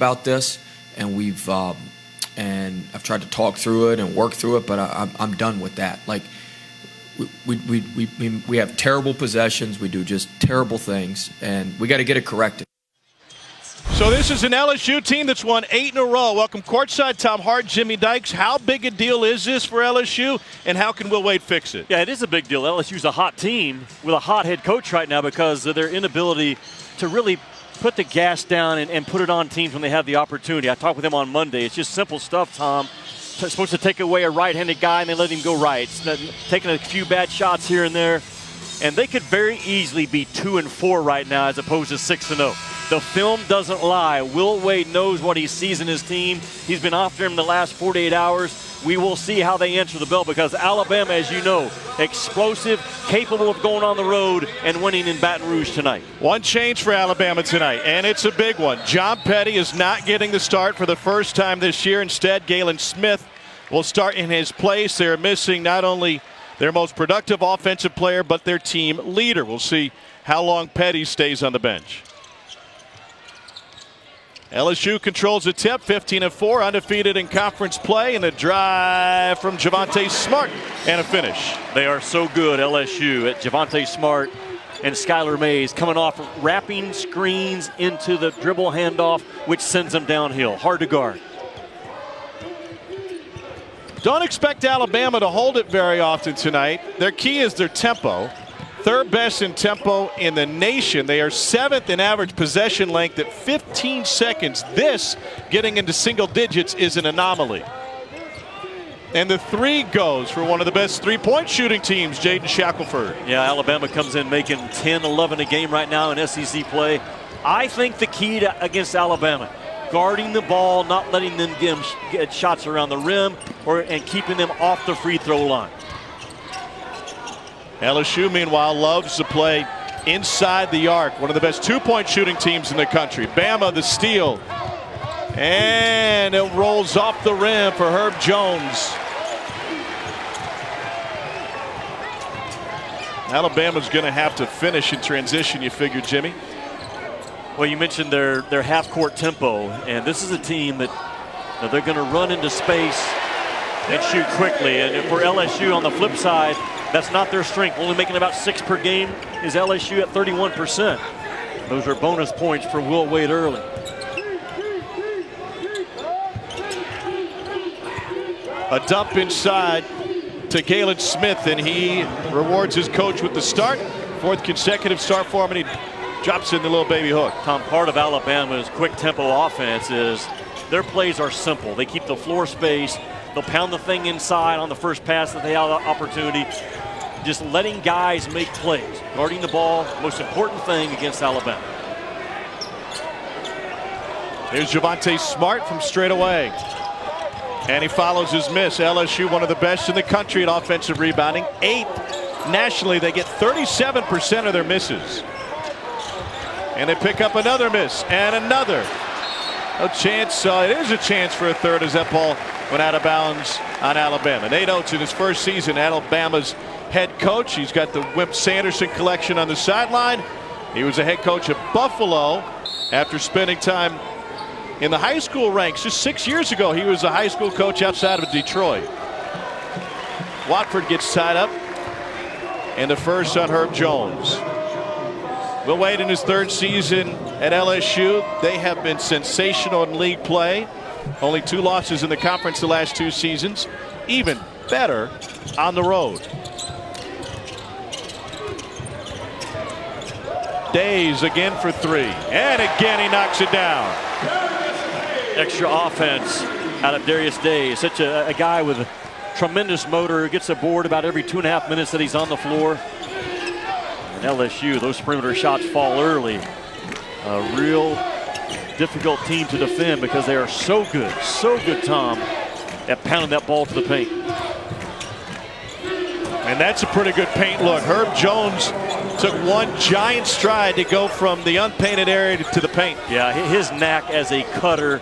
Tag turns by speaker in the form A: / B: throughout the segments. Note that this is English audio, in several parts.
A: about this, and and I've tried to talk through it and work through it, but I'm done with that. Like, we have terrible possessions, we do just terrible things, and we got to get it corrected.
B: So this is an LSU team that's won 8 in a row. Welcome courtside, Tom Hart, Jimmy Dykes. How big a deal is this for LSU, and how can Will Wade fix it?
C: Yeah, it is a big deal. LSU's a hot team with a hot head coach right now because of their inability to really put the gas down and put it on teams when they have the opportunity. I talked with him on Monday. It's just simple stuff, Tom. It's supposed to take away a right-handed guy, and they let him go right. It's taking a few bad shots here and there. And they could very easily be 2-4 right now as opposed to 6-0. The film doesn't lie. Will Wade knows what he sees in his team. He's been after him the last 48 hours. We will see how they answer the bell because Alabama, as you know, explosive, capable of going on the road and winning in Baton Rouge tonight.
B: One change for Alabama tonight, and it's a big one. John Petty is not getting the start for the first time this year. Instead, Galen Smith will start in his place. They're missing not only their most productive offensive player, but their team leader. We'll see how long Petty stays on the bench. LSU controls the tip, 15-4, undefeated in conference play, and a drive from Javonte Smart and a finish.
C: They are so good, LSU, at Javonte Smart and Skylar Mays coming off wrapping screens into the dribble handoff, which sends them downhill. Hard to guard.
B: Don't expect Alabama to hold it very often tonight. Their key is their tempo. Third best in tempo in the nation. They are 7th in average possession length at 15 seconds. This, getting into single digits, is an anomaly. And the three goes for one of the best three-point shooting teams, Jaden Shackelford.
C: Yeah, Alabama comes in making 10, 11 a game right now in SEC play. I think the key against Alabama, guarding the ball, not letting them get shots around the rim and keeping them off the free throw line.
B: LSU, meanwhile, loves to play inside the arc. One of the best two-point shooting teams in the country. Bama, the steal. And it rolls off the rim for Herb Jones. Alabama's going to have to finish in transition, you figure, Jimmy.
C: Well, you mentioned their half-court tempo, and this is a team that they're going to run into space and shoot quickly. And for LSU, on the flip side, that's not their strength. Only making about 6 per game is LSU at 31%. Those are bonus points for Will Wade early.
B: A dump inside to Galen Smith, and he rewards his coach with the start. 4th consecutive start for him, and he drops in the little baby hook.
C: Tom, part of Alabama's quick tempo offense is their plays are simple. They keep the floor space. They'll pound the thing inside on the first pass that they have the opportunity. Just letting guys make plays. Guarding the ball, most important thing against Alabama.
B: Here's Javonte Smart from straight away. And he follows his miss. LSU, one of the best in the country at offensive rebounding. 8th nationally. They get 37% of their misses. And they pick up another miss and another. A chance. It is a chance for a third as that ball went out of bounds on Alabama. Nate Oates in his first season, Alabama's head coach. He's got the Wimp Sanderson collection on the sideline. He was a head coach at Buffalo after spending time in the high school ranks. Just 6 years ago, he was a high school coach outside of Detroit. Watford gets tied up, and the first on Herb Jones. Will Wade in his 3rd season at LSU. They have been sensational in league play. Only 2 losses in the conference the last 2 seasons. Even better on the road. Days again for 3. And again he knocks it down.
C: Extra offense out of Darius Days. Such a guy with a tremendous motor. Gets a board about every 2.5 minutes that he's on the floor. And LSU, those perimeter shots fall early. A real difficult team to defend because they are so good, Tom, at pounding that ball to the paint.
B: And that's a pretty good paint look. Herb Jones took one giant stride to go from the unpainted area to the paint.
C: Yeah, his knack as a cutter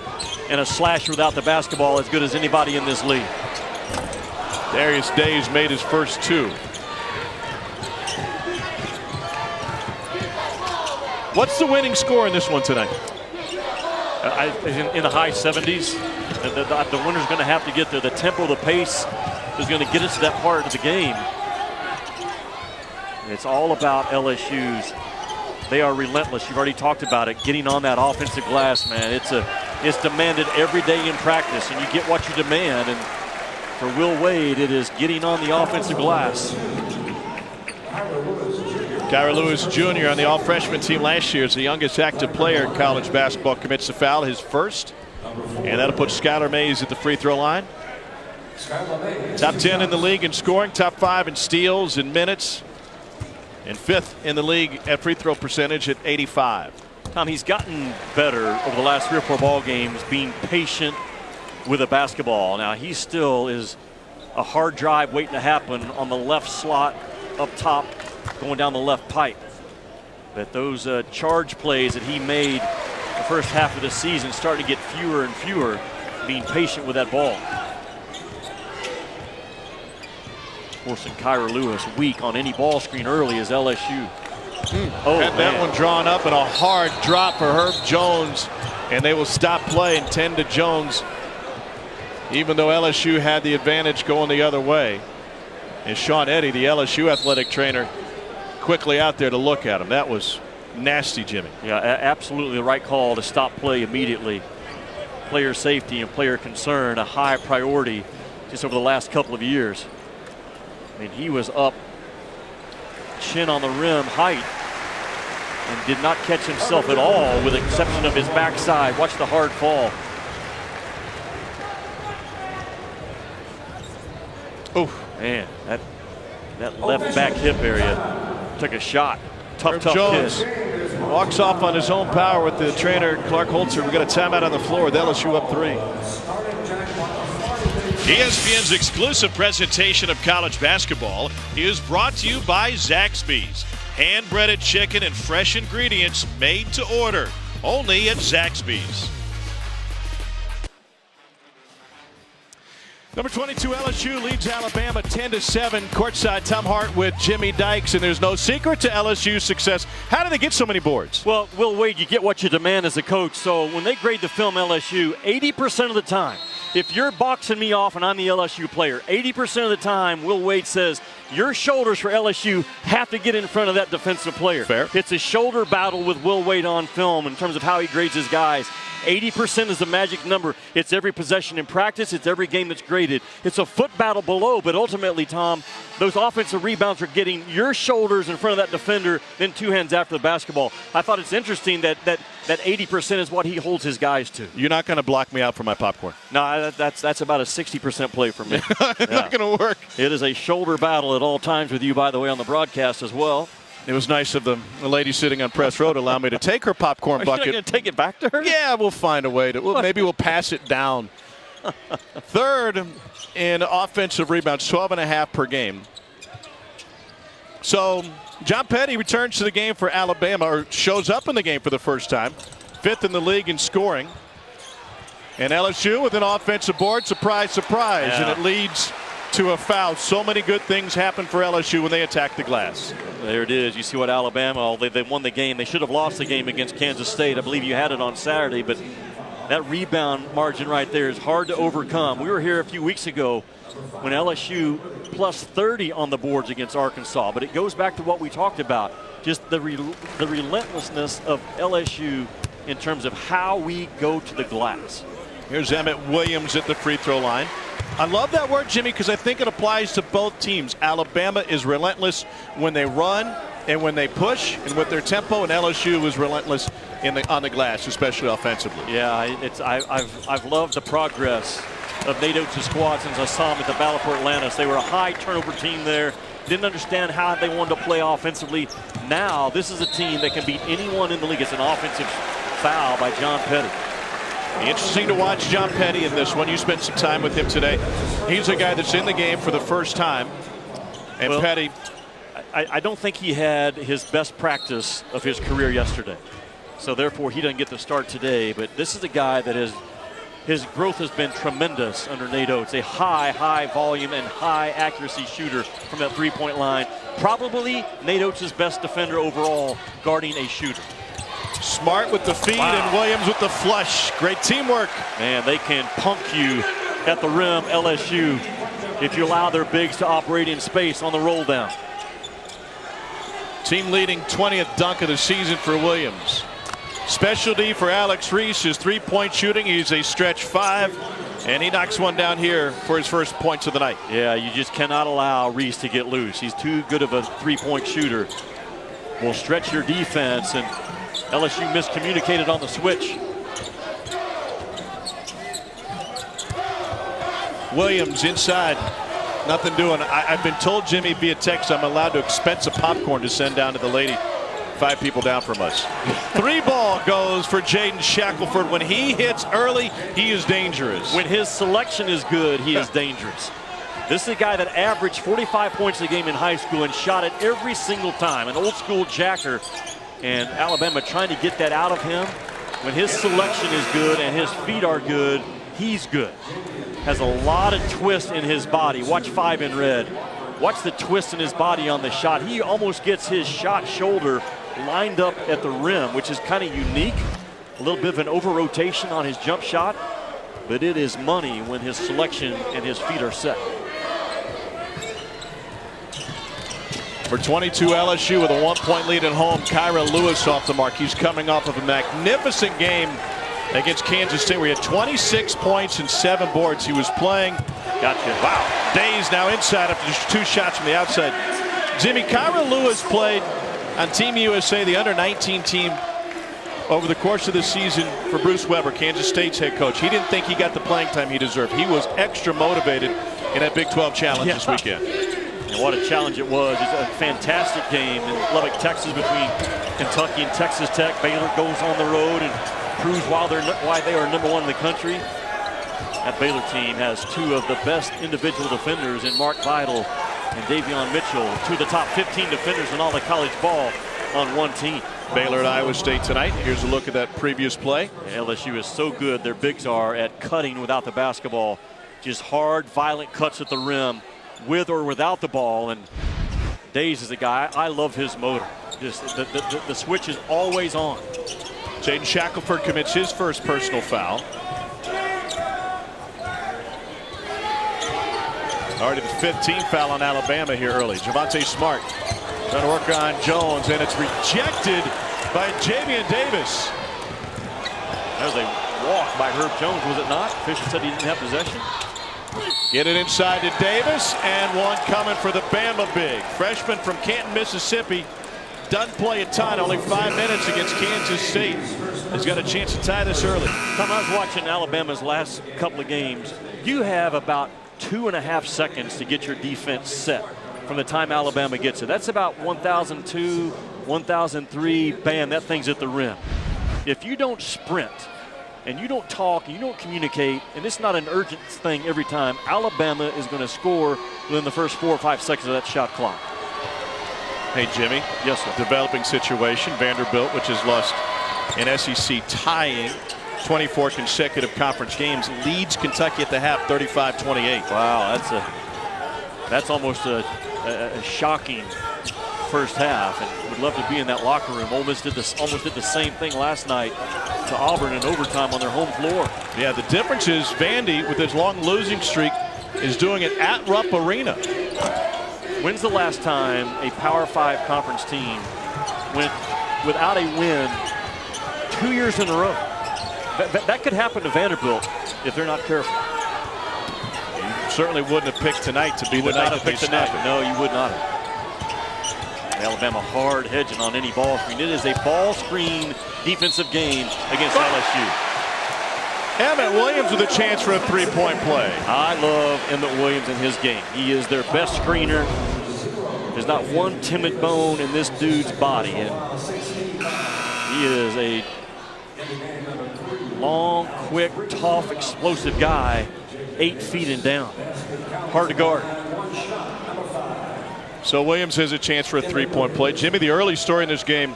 C: and a slasher without the basketball as good as anybody in this league.
B: Darius Days made his first 2. What's the winning score in this one tonight?
C: In the high 70s. The winner's going to have to get there. The tempo, the pace is going to get us to that part of the game. It's all about LSU's. They are relentless. You've already talked about it. Getting on that offensive glass, man. It's demanded every day in practice, and you get what you demand. And for Will Wade, it is getting on the offensive glass.
B: Kyra Lewis Jr. on the all-freshman team last year is the youngest active player in college basketball. Commits the foul, his first. And that'll put Skylar Mays at the free throw line. Top 10 in the league in scoring, top 5 in steals and minutes, and 5th in the league at free throw percentage at 85.
C: Tom, he's gotten better over the last 3 or 4 ball games being patient with a basketball. Now, he still is a hard drive waiting to happen on the left slot up top, going down the left pipe. But those charge plays that he made the first half of the season starting to get fewer and fewer, being patient with that ball. Forcing Kyra Lewis weak on any ball screen early as LSU.
B: Had that one drawn up and a hard drop for Herb Jones, and they will stop play and 10 to Jones, even though LSU had the advantage going the other way. And Sean Eddy, the LSU athletic trainer, quickly out there to look at him. That was nasty, Jimmy.
C: Yeah, absolutely the right call to stop play immediately. Player safety and player concern, a high priority just over the last couple of years. I mean, he was up, chin on the rim height, and did not catch himself at all with the exception of his backside. Watch the hard fall. Oh, man, that left back hip area took a shot. Tough
B: Jones
C: kiss.
B: Walks off on his own power with the trainer, Clark Holzer. We got a timeout on the floor with LSU up 3.
D: ESPN's exclusive presentation of college basketball is brought to you by Zaxby's. Hand-breaded chicken and fresh ingredients made to order. Only at Zaxby's.
B: Number 22 LSU leads Alabama 10-7. Courtside, Tom Hart with Jimmy Dykes, and there's no secret to LSU's success. How do they get so many boards?
C: Well, Will Wade, you get what you demand as a coach. So when they grade the film LSU, 80% of the time, if you're boxing me off and I'm the LSU player, 80% of the time, Will Wade says, your shoulders for LSU have to get in front of that defensive player.
B: Fair.
C: It's a shoulder battle with Will Wade on film in terms of how he grades his guys. 80% is the magic number. It's every possession in practice. It's every game that's graded. It's a foot battle below, but ultimately, Tom, those offensive rebounds are getting your shoulders in front of that defender, then 2 hands after the basketball. I thought it's interesting that 80% is what he holds his guys to.
B: You're not going to block me out for my popcorn.
C: No, that's about a 60% play for me.
B: Not going to work.
C: It is a shoulder battle at all times with you, by the way, on the broadcast as well.
B: It was nice of the lady sitting on press row to allow me to take her popcorn bucket.
C: Are you going to take it back to her?
B: Yeah, we'll find a way to. Maybe we'll pass it down. Third in offensive rebounds, 12.5 per game. So John Petty returns to the game for Alabama, or shows up in the game for the first time. 5th in the league in scoring. And LSU with an offensive board, surprise, surprise.
C: Yeah.
B: And it leads to a foul. So many good things happen for LSU when they attack the glass.
C: There it is. You see what Alabama, they won the game. They should have lost the game against Kansas State. I believe you had it on Saturday, but that rebound margin right there is hard to overcome. We were here a few weeks ago when LSU plus 30 on the boards against Arkansas, but it goes back to what we talked about, just the relentlessness of LSU in terms of how we go to the glass.
B: Here's Emmett Williams at the free throw line. I love that word, Jimmy, because I think it applies to both teams. Alabama is relentless when they run and when they push and with their tempo, and LSU is relentless on the glass, especially offensively.
C: Yeah, I've loved the progress of Nate Oates' squad since I saw them at the Battle for Atlantis. They were a high turnover team there. Didn't understand how they wanted to play offensively. Now this is a team that can beat anyone in the league. It's an offensive foul by John Petty.
B: Interesting to watch John Petty in this one. You spent some time with him today. He's a guy that's in the game for the first time. And well, Petty.
C: I don't think he had his best practice of his career yesterday. So therefore he doesn't get the start today. But this is a guy that his growth has been tremendous under Nate Oates. A high volume and high accuracy shooter from that three-point line. Probably Nate Oates' best defender overall guarding a shooter.
B: Smart with the feed and Williams with the flush. Great teamwork.
C: Man, they can punk you at the rim, LSU, if you allow their bigs to operate in space on the roll down.
B: Team leading 20th dunk of the season for Williams. Specialty for Alex Reese is 3-point shooting. He's a stretch 5, and he knocks one down here for his first points of the night.
C: Yeah, you just cannot allow Reese to get loose. He's too good of a 3-point shooter. Will stretch your defense, and LSU miscommunicated on the switch.
B: Williams inside. Nothing doing. I've been told, Jimmy, via text, I'm allowed to expense a popcorn to send down to the lady. 5 people down from us. 3 ball goes for Jaden Shackelford. When he hits early, he is dangerous.
C: When his selection is good, he is dangerous. This is a guy that averaged 45 points a game in high school and shot it every single time. An old school jacker, and Alabama trying to get that out of him. When his selection is good and his feet are good, he's good. Has a lot of twist in his body. Watch 5 in red. Watch the twist in his body on the shot. He almost gets his shot shoulder lined up at the rim, which is kind of unique. A little bit of an over-rotation on his jump shot, but it is money when his selection and his feet are set.
B: For 22 LSU with a 1-point lead at home, Kyra Lewis off the mark. He's coming off of a magnificent game against Kansas State, where he had 26 points and 7 boards. He was playing.
C: Gotcha.
B: Wow. Days now inside after just 2 shots from the outside. Jimmy, Kyra Lewis played on Team USA, the under-19 team, over the course of the season for Bruce Weber, Kansas State's head coach. He didn't think he got the playing time he deserved. He was extra motivated in that Big 12 challenge this weekend.
C: And what a challenge it was. It's a fantastic game in Lubbock, Texas, between Kentucky and Texas Tech. Baylor goes on the road and proves why they are #1 in the country. That Baylor team has 2 of the best individual defenders in Mark Vidal and Davion Mitchell, 2 of the top 15 defenders in all of college ball on one team.
B: Baylor at Iowa State tonight. Here's a look at that previous play.
C: LSU is so good, their bigs are, at cutting without the basketball. Just hard, violent cuts at the rim, with or without the ball. And Days is a guy, I love his motor. Just the switch is always on.
B: Jaden Shackelford commits his first personal foul. Already the 15th foul on Alabama here early. Javonte Smart trying to work on Jones, and it's rejected by Jamian Davis.
C: That was a walk by Herb Jones, was it not? Fisher said he didn't have possession.
B: Get it inside to Davis, and one coming for the Bama big. Freshman from Canton, Mississippi. Doesn't play a ton, only 5 minutes against Kansas State. Has got a chance to tie this early.
C: Tom, I was watching Alabama's last couple of games. You have about 2.5 seconds to get your defense set from the time Alabama gets it. That's about 1,002, 1,003, bam, that thing's at the rim. If you don't sprint and you don't talk and you don't communicate, and it's not an urgent thing every time, Alabama is going to score within the first 4 or 5 seconds of that shot clock.
B: Hey, Jimmy.
C: Yes, sir.
B: Developing situation. Vanderbilt, which has lost an SEC tying 24 consecutive conference games, leads Kentucky at the half 35-28.
C: Wow, that's almost a shocking first half, and would love to be in that locker room. Ole Miss almost did the same thing last night to Auburn in overtime on their home floor.
B: Yeah, the difference is Vandy, with his long losing streak, is doing it at Rupp Arena.
C: When's the last time a Power 5 conference team went without a win 2 years in a row? That could happen to Vanderbilt if they're not careful.
B: You certainly wouldn't have picked tonight to be the night that they snapped it.
C: No, you would not have. Alabama hard hedging on any ball screen. It is a ball screen defensive game against LSU.
B: Emmett Williams with a chance for a 3-point play.
C: I love Emmett Williams in his game. He is their best screener. There's not one timid bone in this dude's body, and he is a long, quick, tough, explosive guy, 8 feet and down. Hard to guard.
B: So Williams has a chance for a 3-point play. Jimmy, the early story in this game,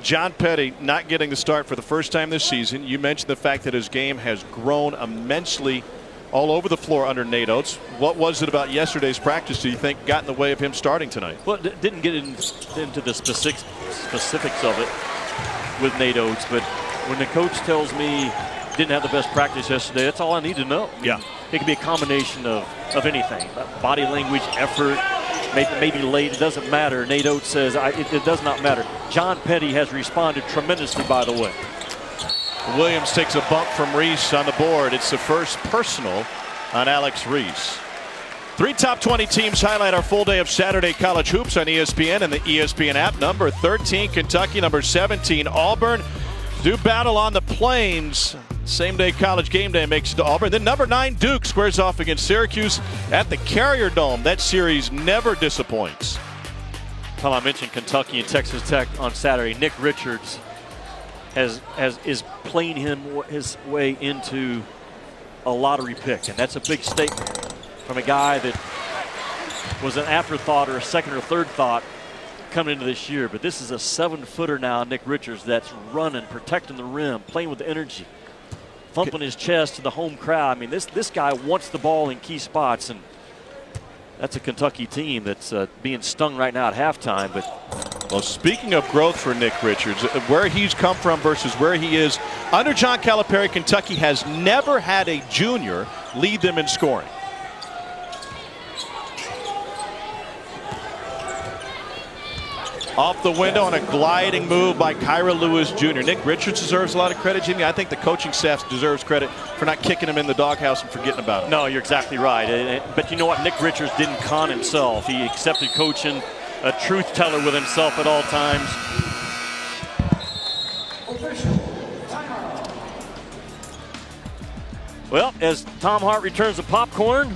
B: John Petty not getting the start for the first time this season. You mentioned the fact that his game has grown immensely all over the floor under Nate Oates. What was it about yesterday's practice do you think got in the way of him starting tonight?
C: Well, didn't get into the specifics of it. with Nate Oates, but when the coach tells me didn't have the best practice yesterday, that's all I need to know.
B: Yeah.
C: It could be a combination of anything. Body language, effort, maybe late, it doesn't matter. Nate Oates says it does not matter. John Petty has responded tremendously, by the way.
B: Williams takes a bump from Reese on the board. It's the first personal on Alex Reese. 3 top 20 teams highlight our full day of Saturday college hoops on ESPN and the ESPN app. Number 13, Kentucky. Number 17, Auburn. Do battle on the Plains. Same day college game day makes it to Auburn. Then number 9, Duke squares off against Syracuse at the Carrier Dome. That series never disappoints.
C: Tom, I mentioned Kentucky and Texas Tech on Saturday. Nick Richards is playing his way into a lottery pick, and that's a big statement from a guy that was an afterthought or a second or third thought coming into this year. But this is a 7-footer now, Nick Richards, that's running, protecting the rim, playing with energy, thumping his chest to the home crowd. I mean, this guy wants the ball in key spots, and that's a Kentucky team that's being stung right now at halftime. But
B: well, speaking of growth for Nick Richards, where he's come from versus where he is under John Calipari, Kentucky has never had a junior lead them in scoring. Off the window on a gliding move by Kyra Lewis Jr. Nick Richards deserves a lot of credit, Jimmy. I think the coaching staff deserves credit for not kicking him in the doghouse and forgetting about it.
C: No, you're exactly right. But you know what? Nick Richards didn't con himself. He accepted coaching, a truth teller with himself at all times. Well, as Tom Hart returns the popcorn,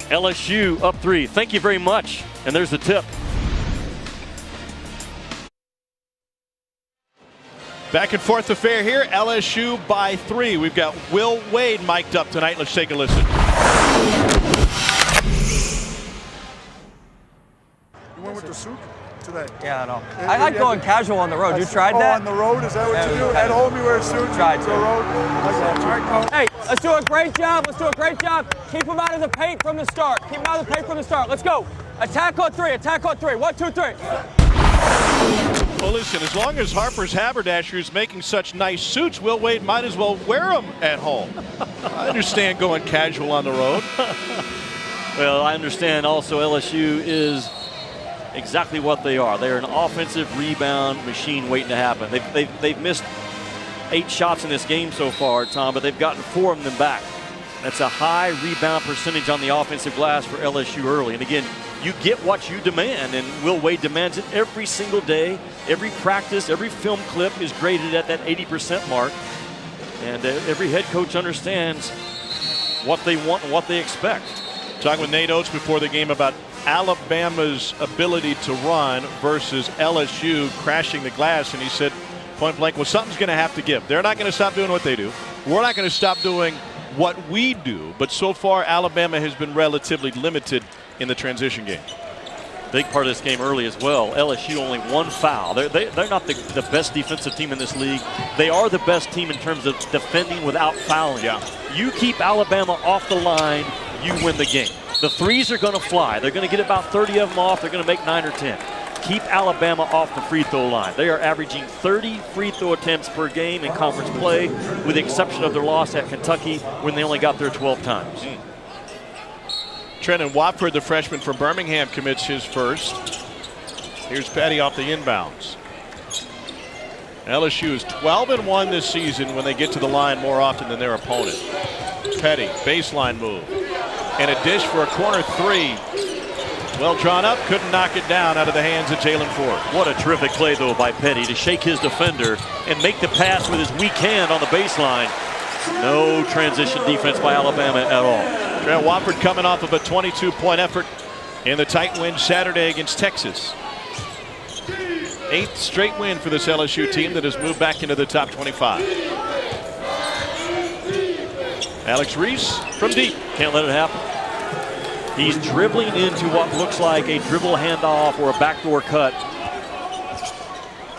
C: LSU up 3. Thank you very much. And there's the tip.
B: Back and forth affair here. LSU by 3. We've got Will Wade mic'd up tonight. Let's take a listen.
E: You went with the suit today?
F: Yeah, I know. I like going casual on the road. You tried that?
E: On the road? Is that what you do? At home you wear a suit?
F: Tried to.
E: Road?
F: Hey, let's do a great job. Let's do a great job. Keep them out of the paint from the start. Keep them out of the paint from the start. Let's go. Attack on 3. Attack on 3. 1, 2, 3.
B: Well, listen, as long as Harper's Haberdasher is making such nice suits, Will Wade might as well wear them at home. I understand going casual on the road.
C: Well, I understand also LSU is exactly what they are. They're an offensive rebound machine waiting to happen. They've missed 8 shots in this game so far, Tom, but they've gotten 4 of them back. That's a high rebound percentage on the offensive glass for LSU early. And again, you get what you demand, and Will Wade demands it every single day. Every practice, every film clip is graded at that 80% mark. And every head coach understands what they want and what they expect.
B: Talking with Nate Oates before the game about Alabama's ability to run versus LSU crashing the glass, and he said point blank, well, something's going to have to give. They're not going to stop doing what they do. We're not going to stop doing what we do. But so far, Alabama has been relatively limited in the transition game.
C: Big part of this game early as well. LSU only 1 foul. They're not the best defensive team in this league. They are the best team in terms of defending without fouling.
B: Yeah.
C: You keep Alabama off the line, you win the game. The threes are going to fly. They're going to get about 30 of them off. They're going to make 9 or 10. Keep Alabama off the free throw line. They are averaging 30 free throw attempts per game in conference play, with the exception of their loss at Kentucky when they only got there 12 times.
B: Trenton Watford, the freshman from Birmingham, commits his first. Here's Petty off the inbounds. LSU is 12-1 this season when they get to the line more often than their opponent. Petty, baseline move. And a dish for a corner 3. Well drawn up, couldn't knock it down out of the hands of Jalen Ford.
C: What a terrific play, though, by Petty to shake his defender and make the pass with his weak hand on the baseline. No transition defense by Alabama at all.
B: Trent Watford coming off of a 22-point effort in the tight win Saturday against Texas. 8th straight win for this LSU team that has moved back into the top 25. Alex Reese from deep.
C: Can't let it happen. He's dribbling into what looks like a dribble handoff or a backdoor cut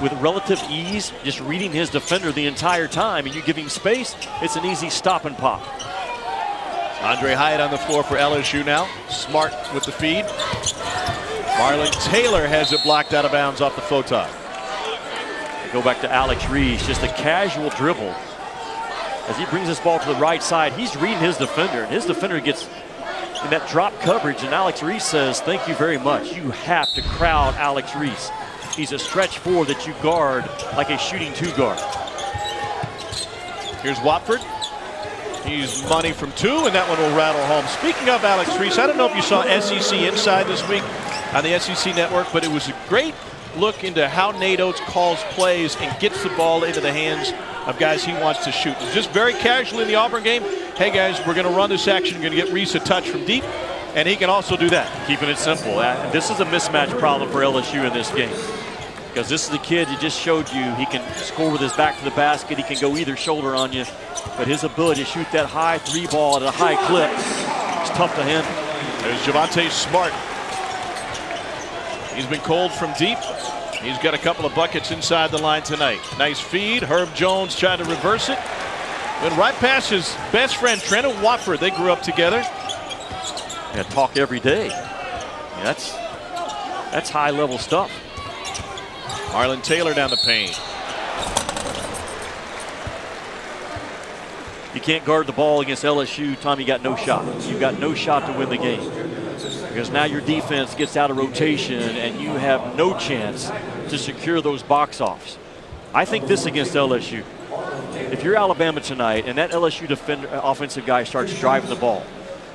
C: with relative ease, just reading his defender the entire time, and you give him space, it's an easy stop and pop.
B: Andre Hyatt on the floor for LSU now. Smart with the feed. Marlon Taylor has it blocked out of bounds off the Photog.
C: Go back to Alex Reese, just a casual dribble. As he brings this ball to the right side, he's reading his defender, and his defender gets in that drop coverage, and Alex Reese says, thank you very much. You have to crowd Alex Reese. He's a stretch four that you guard like a shooting two guard.
B: Here's Watford. He's money from two, and that one will rattle home. Speaking of Alex Reese, I don't know if you saw SEC Inside this week on the SEC Network, but it was a great look into how Nate Oates calls plays and gets the ball into the hands of guys he wants to shoot. Just very casually in the Auburn game, hey guys, we're going to run this action. We're going to get Reese a touch from deep, and he can also do that.
C: Keeping it simple. This is a mismatch problem for LSU in this game. Because this is the kid you just showed you. He can score with his back to the basket. He can go either shoulder on you. But his ability to shoot that high three ball at a high clip is tough to handle.
B: There's Javonte Smart. He's been cold from deep. He's got a couple of buckets inside the line tonight. Nice feed. Herb Jones trying to reverse it. Went right past his best friend, Trenton Watford. They grew up together.
C: Yeah, talk every day. Yeah, that's high-level stuff.
B: Marlon Taylor down the paint.
C: You can't guard the ball against LSU, Tom. You got no shot. You got no shot to win the game. Because now your defense gets out of rotation and you have no chance to secure those box offs. I think this against LSU. If you're Alabama tonight and that LSU offensive guy starts driving the ball,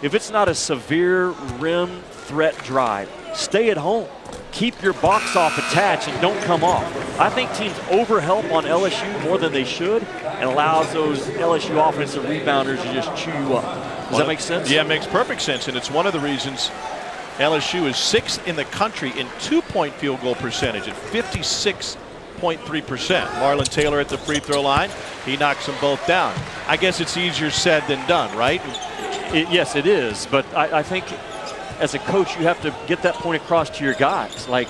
C: if it's not a severe rim threat drive, stay at home. Keep your box off attached and don't come off. I think teams overhelp on LSU more than they should and allows those LSU offensive rebounders to just chew you up. Does that make sense?
B: Yeah, it makes perfect sense, and it's one of the reasons LSU is 6th in the country in 2-point field goal percentage at 56.3%. Marlon Taylor at the free throw line. He knocks them both down. I guess it's easier said than done, right?
C: Yes, it is. But I think as a coach, you have to get that point across to your guys. Like,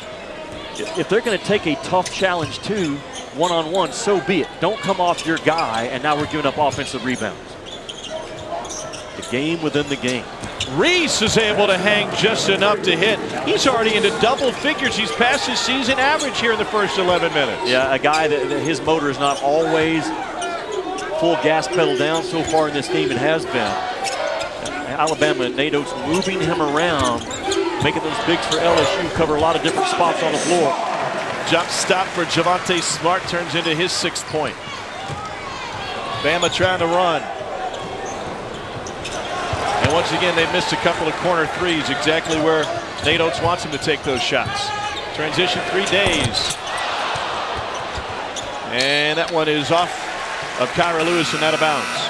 C: if they're going to take a tough challenge too, one-on-one, so be it. Don't come off your guy, and now we're giving up offensive rebounds. The game within the game.
B: Reese is able to hang just enough to hit. He's already into double figures. He's past his season average here in the first 11 minutes.
C: Yeah, a guy that his motor is not always full gas pedal down. So far in this game, it has been. Alabama and Nate Oates moving him around, making those bigs for LSU cover a lot of different spots on the floor.
B: Jump stop for Javonte Smart turns into his 6th point. Bama trying to run. And once again, they missed a couple of corner threes, exactly where Nate Oates wants him to take those shots. Transition 3 days. And that one is off of Kyra Lewis and out of bounds.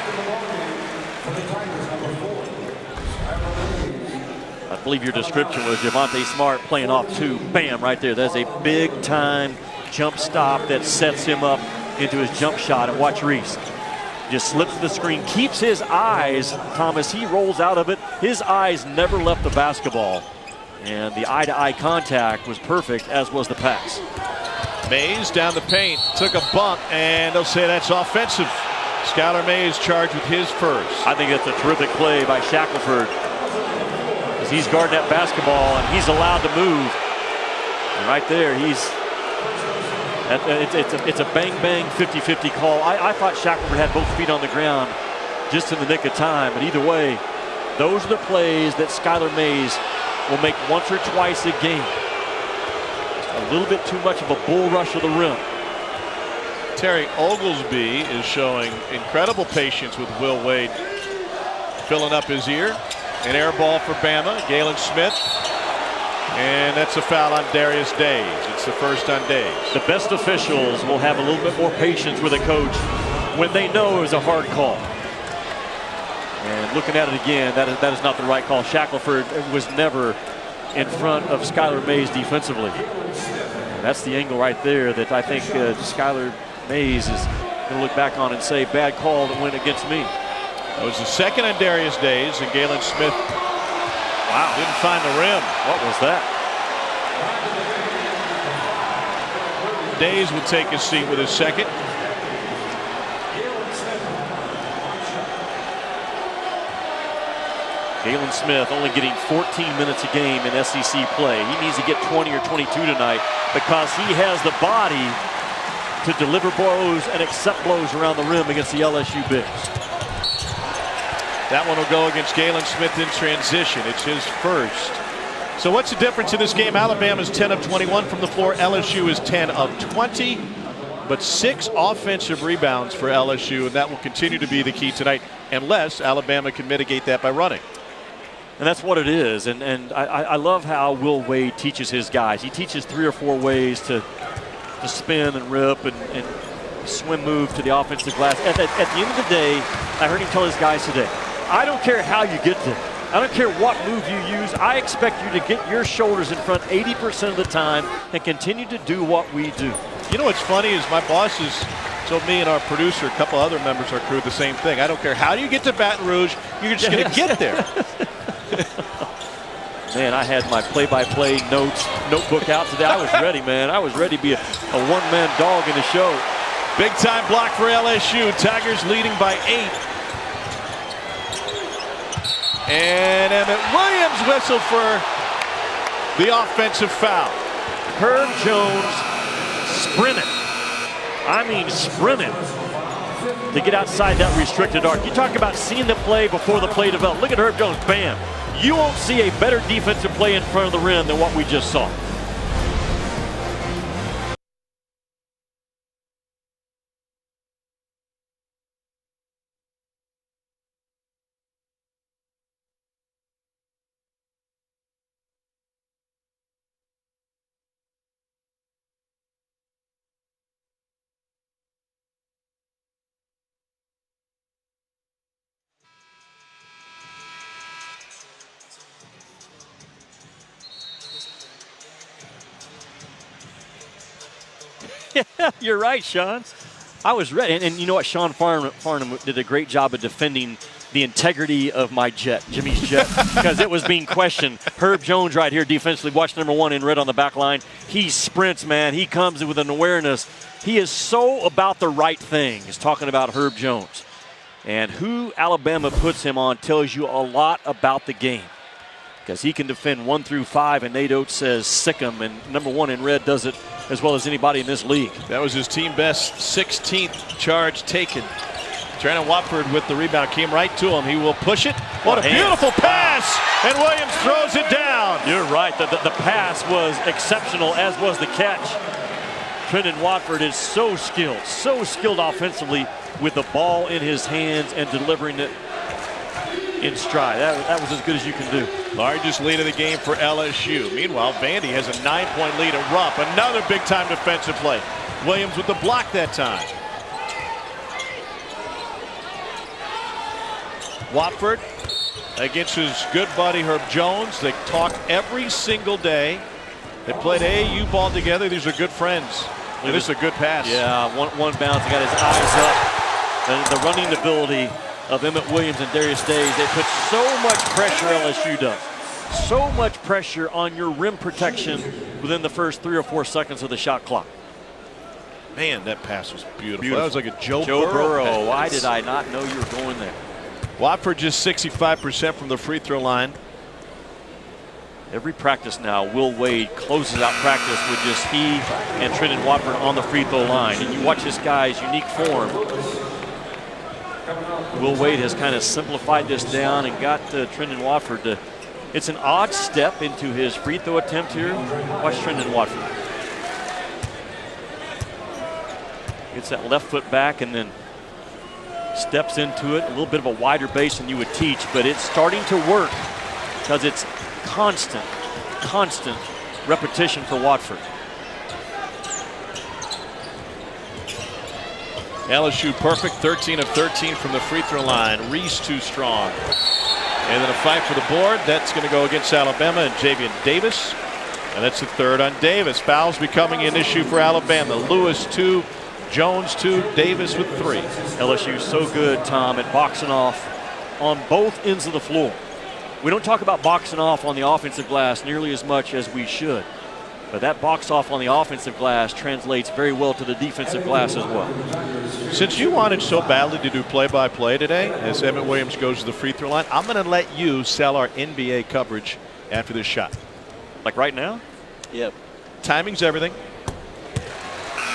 C: I believe your description was Javonte Smart playing off two. Bam, right there. That's a big-time jump stop that sets him up into his jump shot. And watch Reese. Just slips the screen, keeps his eyes, Thomas, he rolls out of it. His eyes never left the basketball. And the eye-to-eye contact was perfect, as was the pass.
B: Mays down the paint, took a bump, and they'll say that's offensive. Skylar Mays charged with his first.
C: I think it's a terrific play by Shackelford. As he's guarding that basketball, and he's allowed to move. And right there, it's a bang-bang 50-50 call. I thought Shackelford had both feet on the ground just in the nick of time. But either way, those are the plays that Skylar Mays will make once or twice a game. Just a little bit too much of a bull rush of the rim.
B: Terry Oglesby is showing incredible patience with Will Wade filling up his ear. An air ball for Bama. Galen Smith. And that's a foul on Darius Days. It's the first on Days.
C: The best officials will have a little bit more patience with a coach when they know it was a hard call. And looking at it again, that is not the right call. Shackelford was never in front of Skylar Mays defensively. And that's the angle right there that I think Skylar Mays is going to look back on and say, bad call that went against me.
B: That was the second on Darius Days, and Galen Smith didn't find the rim.
C: What was that?
B: Days will take his seat with his second.
C: Galen Smith only getting 14 minutes a game in SEC play. He needs to get 20 or 22 tonight because he has the body to deliver blows and accept blows around the rim against the LSU bigs.
B: That one will go against Galen Smith in transition. It's his first. So what's the difference in this game? Alabama's 10 of 21 from the floor. LSU is 10 of 20. But 6 offensive rebounds for LSU, and that will continue to be the key tonight unless Alabama can mitigate that by running.
C: And that's what it is. And I love how Will Wade teaches his guys. He teaches 3 or 4 ways to spin and rip and swim move to the offensive glass. At the end of the day, I heard him tell his guys today, I don't care how you get there. I don't care what move you use. I expect you to get your shoulders in front 80% of the time and continue to do what we do.
B: You know what's funny is my bosses told me and our producer, a couple other members of our crew, the same thing. I don't care how you get to Baton Rouge, you're just going to get there.
C: Man, I had my play-by-play notebook out today. I was ready, man. I was ready to be a one-man dog in the show.
B: Big time block for LSU. Tigers leading by 8. And Emmett Williams whistled for the offensive foul.
C: Herb Jones sprinted. I mean sprinted to get outside that restricted arc. You talk about seeing the play before the play developed. Look at Herb Jones, bam. You won't see a better defensive play in front of the rim than what we just saw. Yeah, you're right, Sean. I was ready. And you know what? Sean Farnham did a great job of defending the integrity of my jet, Jimmy's jet, because it was being questioned. Herb Jones right here defensively. Watch number 1 in red on the back line. He sprints, man. He comes with an awareness. He is so about the right thing. He's talking about Herb Jones. And who Alabama puts him on tells you a lot about the game. Because he can defend 1 through 5, and Nate Oates says sick him. And number 1 in red does it as well as anybody in this league.
B: That was his team best 16th charge taken. Trent Watford with the rebound came right to him. He will push it. What a beautiful pass! And Williams throws it down.
C: You're right. The pass was exceptional, as was the catch. Trendon Watford is so skilled offensively with the ball in his hands and delivering it in stride. That was as good as you can do.
B: Largest lead of the game for LSU. Meanwhile, Vandy has a 9-point lead at Rupp. Another big-time defensive play. Williams with the block that time. Watford against his good buddy Herb Jones. They talk every single day. They played AAU ball together. These are good friends. And this is a good pass.
C: Yeah, one bounce. He got his eyes up. And the running ability of Emmett Williams and Darius Days. They put so much pressure, LSU does. So much pressure on your rim protection within the first 3 or 4 seconds of the shot clock.
B: Man, that pass was beautiful. That was like a Joe
C: Burrow.
B: pass.
C: Why did I not know you were going there?
B: Watford just 65% from the free throw line.
C: Every practice now, Will Wade closes out practice with just he and Trendon Watford on the free throw line. And you watch this guy's unique form. Will Wade has kind of simplified this down and got Trendon Watford to. It's an odd step into his free throw attempt here. Watch Trendon Watford. Gets that left foot back and then steps into it. A little bit of a wider base than you would teach, but it's starting to work because it's constant repetition for Watford.
B: LSU perfect, 13 of 13 from the free throw line. Reese too strong. And then a fight for the board. That's going to go against Alabama and Javian Davis. And that's the third on Davis. Fouls becoming an issue for Alabama. Lewis 2, Jones 2, Davis with 3.
C: LSU so good, Tom, at boxing off on both ends of the floor. We don't talk about boxing off on the offensive glass nearly as much as we should. But that box off on the offensive glass translates very well to the defensive glass as well.
B: Since you wanted so badly to do play-by-play today, as Emmett Williams goes to the free throw line, I'm going to let you sell our NBA coverage after this shot.
C: Like right now?
B: Yep. Timing's everything.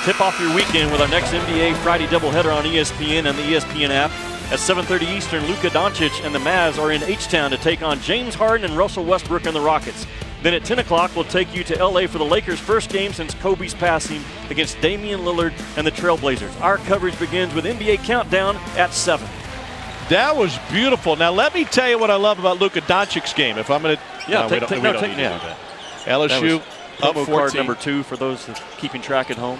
C: Tip off your weekend with our next NBA Friday doubleheader on ESPN and the ESPN app. At 7:30 Eastern, Luka Doncic and the Mavs are in H-Town to take on James Harden and Russell Westbrook and the Rockets. Then at 10 o'clock, we'll take you to L.A. for the Lakers' first game since Kobe's passing against Damian Lillard and the Trailblazers. Our coverage begins with NBA Countdown at 7.
B: That was beautiful. Now, let me tell you what I love about Luka Doncic's game. If I'm going to...
C: Yeah,
B: we don't need to do that. LSU up
C: promo
B: 14.
C: card number 2 for those keeping track at home.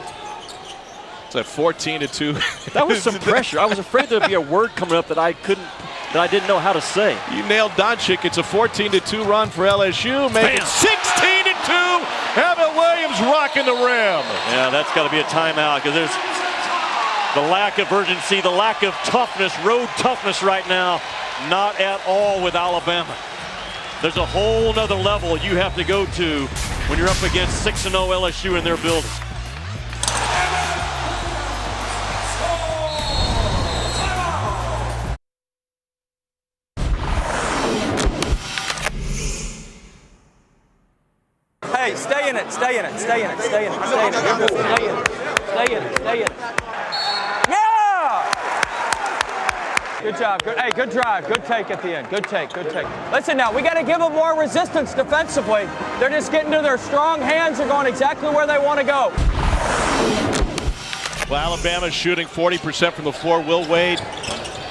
B: It's at 14-2.
C: That was some pressure. I was afraid there'd be a word coming up that I didn't know how to say.
B: You nailed Doncic. It's a 14-2 run for LSU. Make it 16-2. Emmett Williams rocking the rim.
C: Yeah, that's got to be a timeout because there's the lack of urgency, the lack of toughness, road toughness right now. Not at all with Alabama. There's a whole nother level you have to go to when you're up against 6-0 LSU in their building.
F: Hey, stay in it, stay in it, stay in it, stay in it, stay in it. You're good. Stay in it, stay in it, stay in it. Yeah! Good job. Good. Hey, good drive. Good take at the end. Good take. Good take. Listen now, we got to give them more resistance defensively. They're just getting to their strong hands. They're going exactly where they want to go.
B: Well, Alabama's shooting 40% from the floor. Will Wade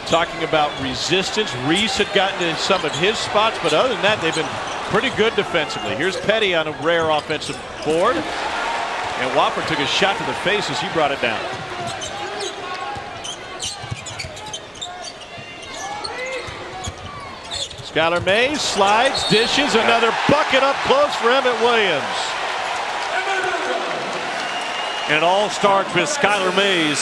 B: talking about resistance. Reese had gotten in some of his spots, but other than that, they've been pretty good defensively. Here's Petty on a rare offensive board. And Wofford took a shot to the face as he brought it down. Skylar Mays slides, dishes, another bucket up close for Emmett Williams.
C: And it all starts with Skylar Mays.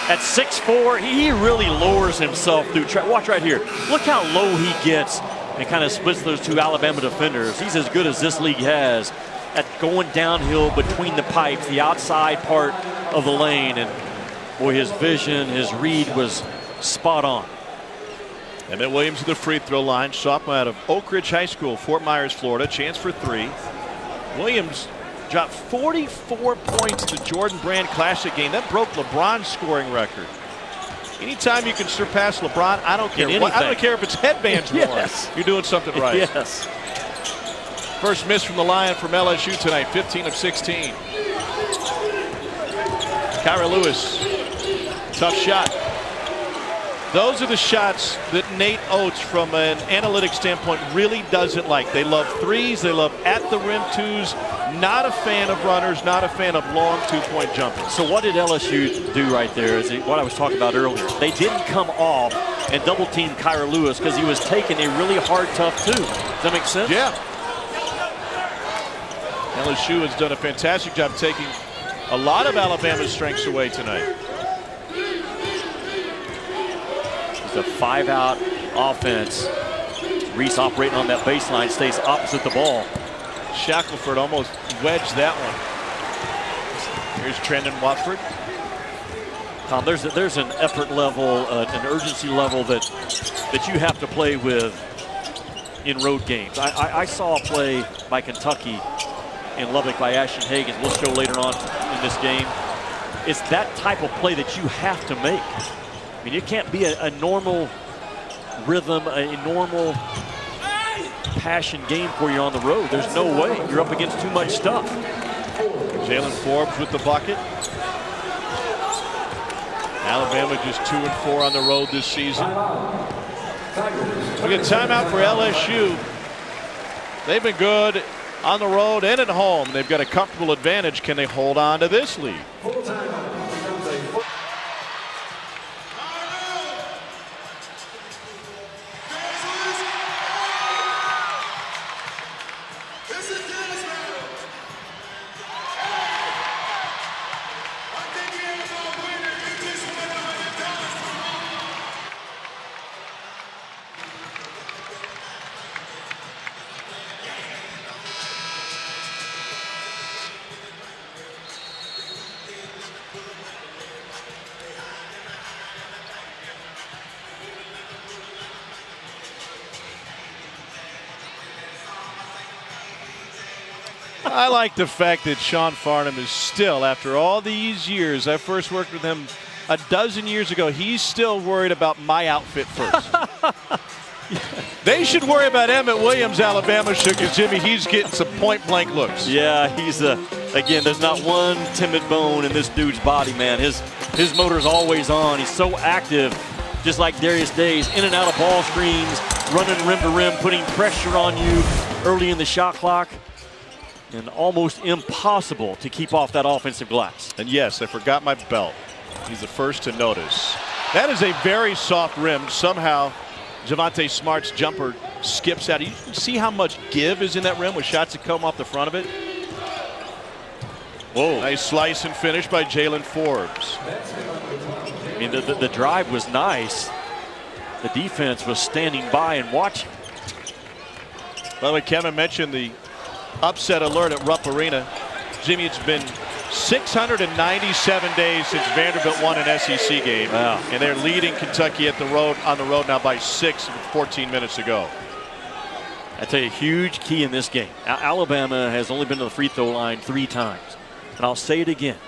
C: At 6'4", he really lowers himself through. Watch right here. Look how low he gets and kind of splits those two Alabama defenders. He's as good as this league has at going downhill between the pipes, the outside part of the lane. And boy, his vision, his read was spot on.
B: Emmett Williams at the free throw line, sophomore out of Oak Ridge High School, Fort Myers, Florida. Chance for 3. Williams dropped 44 points in the Jordan Brand Classic game. That broke LeBron's scoring record. Anytime you can surpass LeBron, I don't care. I don't care if it's headbands
C: Yes.
B: worn. You're doing something right.
C: Yes.
B: First miss from the Lion from LSU tonight, 15 of 16. Kyra Lewis, tough shot. Those are the shots that Nate Oates, from an analytics standpoint, really doesn't like. They love threes. They love at-the-rim twos. Not a fan of runners. Not a fan of long two-point jumpers.
C: So what did LSU do right there is what I was talking about earlier. They didn't come off and double-team Kyra Lewis because he was taking a really hard, tough two. Does that make sense?
B: Yeah. LSU has done a fantastic job taking a lot of Alabama's strengths away tonight.
C: The 5-out offense. Reese operating on that baseline, stays opposite the ball.
B: Shackelford almost wedged that one. Here's Trendon Watford.
C: Tom, there's an effort level, an urgency level that you have to play with in road games. I saw a play by Kentucky in Lubbock by Ashton Hagens. We'll show later on in this game. It's that type of play that you have to make. I mean, it can't be a normal rhythm, a normal passion game for you on the road. There's no way. You're up against too much stuff.
B: Jalen Forbes with the bucket. Alabama just 2-4 on the road this season. We get timeout for LSU. They've been good on the road and at home. They've got a comfortable advantage. Can they hold on to this lead? I like the fact that Sean Farnham is still, after all these years, I first worked with him a dozen years ago, he's still worried about my outfit first. They should worry about Emmett Williams, Alabama should, because Jimmy, he's getting some point-blank looks.
C: Yeah, he's again, there's not one timid bone in this dude's body, man. His motor's always on. He's so active, just like Darius Days, in and out of ball screens, running rim to rim, putting pressure on you early in the shot clock, and almost impossible to keep off that offensive glass.
B: And yes, I forgot my belt. He's the first to notice. That is a very soft rim. Somehow, Javonte Smart's jumper skips out. You can see how much give is in that rim with shots that come off the front of it.
C: Whoa.
B: Nice slice and finish by Jalen Forbes.
C: I mean, the drive was nice. The defense was standing by and watching.
B: By the way, Kevin mentioned the upset alert at Rupp Arena. Jimmy, it's been 697 days since Vanderbilt won an SEC game.
C: Wow.
B: And they're leading Kentucky on the road now by 6 with 14 minutes to go.
C: I tell you, huge key in this game. Alabama has only been to the free throw line 3 times. And I'll say it again.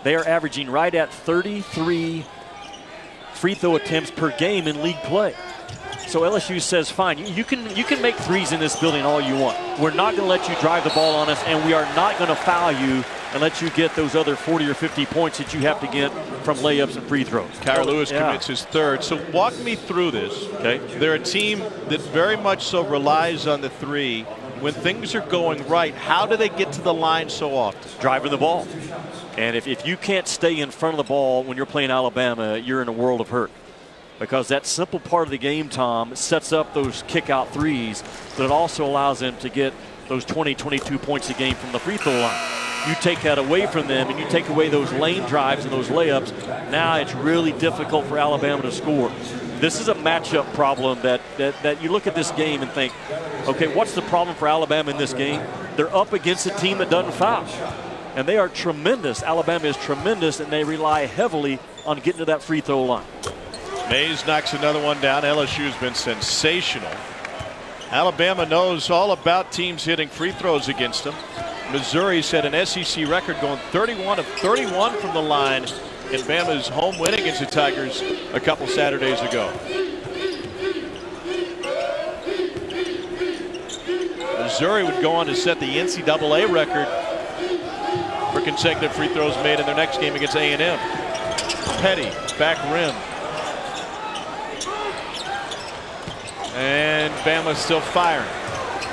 C: They are averaging right at 33 free throw attempts per game in league play. So LSU says, fine, you can make threes in this building all you want. We're not going to let you drive the ball on us, and we are not going to foul you and let you get those other 40 or 50 points that you have to get from layups and free throws.
B: Kyra Lewis commits his third. So walk me through this.
C: Okay.
B: They're a team that very much so relies on the three. When things are going right, how do they get to the line so often?
C: Driving the ball. And if you can't stay in front of the ball when you're playing Alabama, you're in a world of hurt. Because that simple part of the game, Tom, sets up those kick-out threes, but it also allows them to get those 20, 22 points a game from the free throw line. You take that away from them and you take away those lane drives and those layups, now it's really difficult for Alabama to score. This is a matchup problem that you look at this game and think, okay, what's the problem for Alabama in this game? They're up against a team that doesn't foul. And they are tremendous. Alabama is tremendous, and they rely heavily on getting to that free throw line.
B: Mays knocks another one down. LSU has been sensational. Alabama knows all about teams hitting free throws against them. Missouri set an SEC record going 31 of 31 from the line in Bama's home win against the Tigers a couple Saturdays ago. Missouri would go on to set the NCAA record for consecutive free throws made in their next game against A&M. Petty, back rim. And Bama's still firing.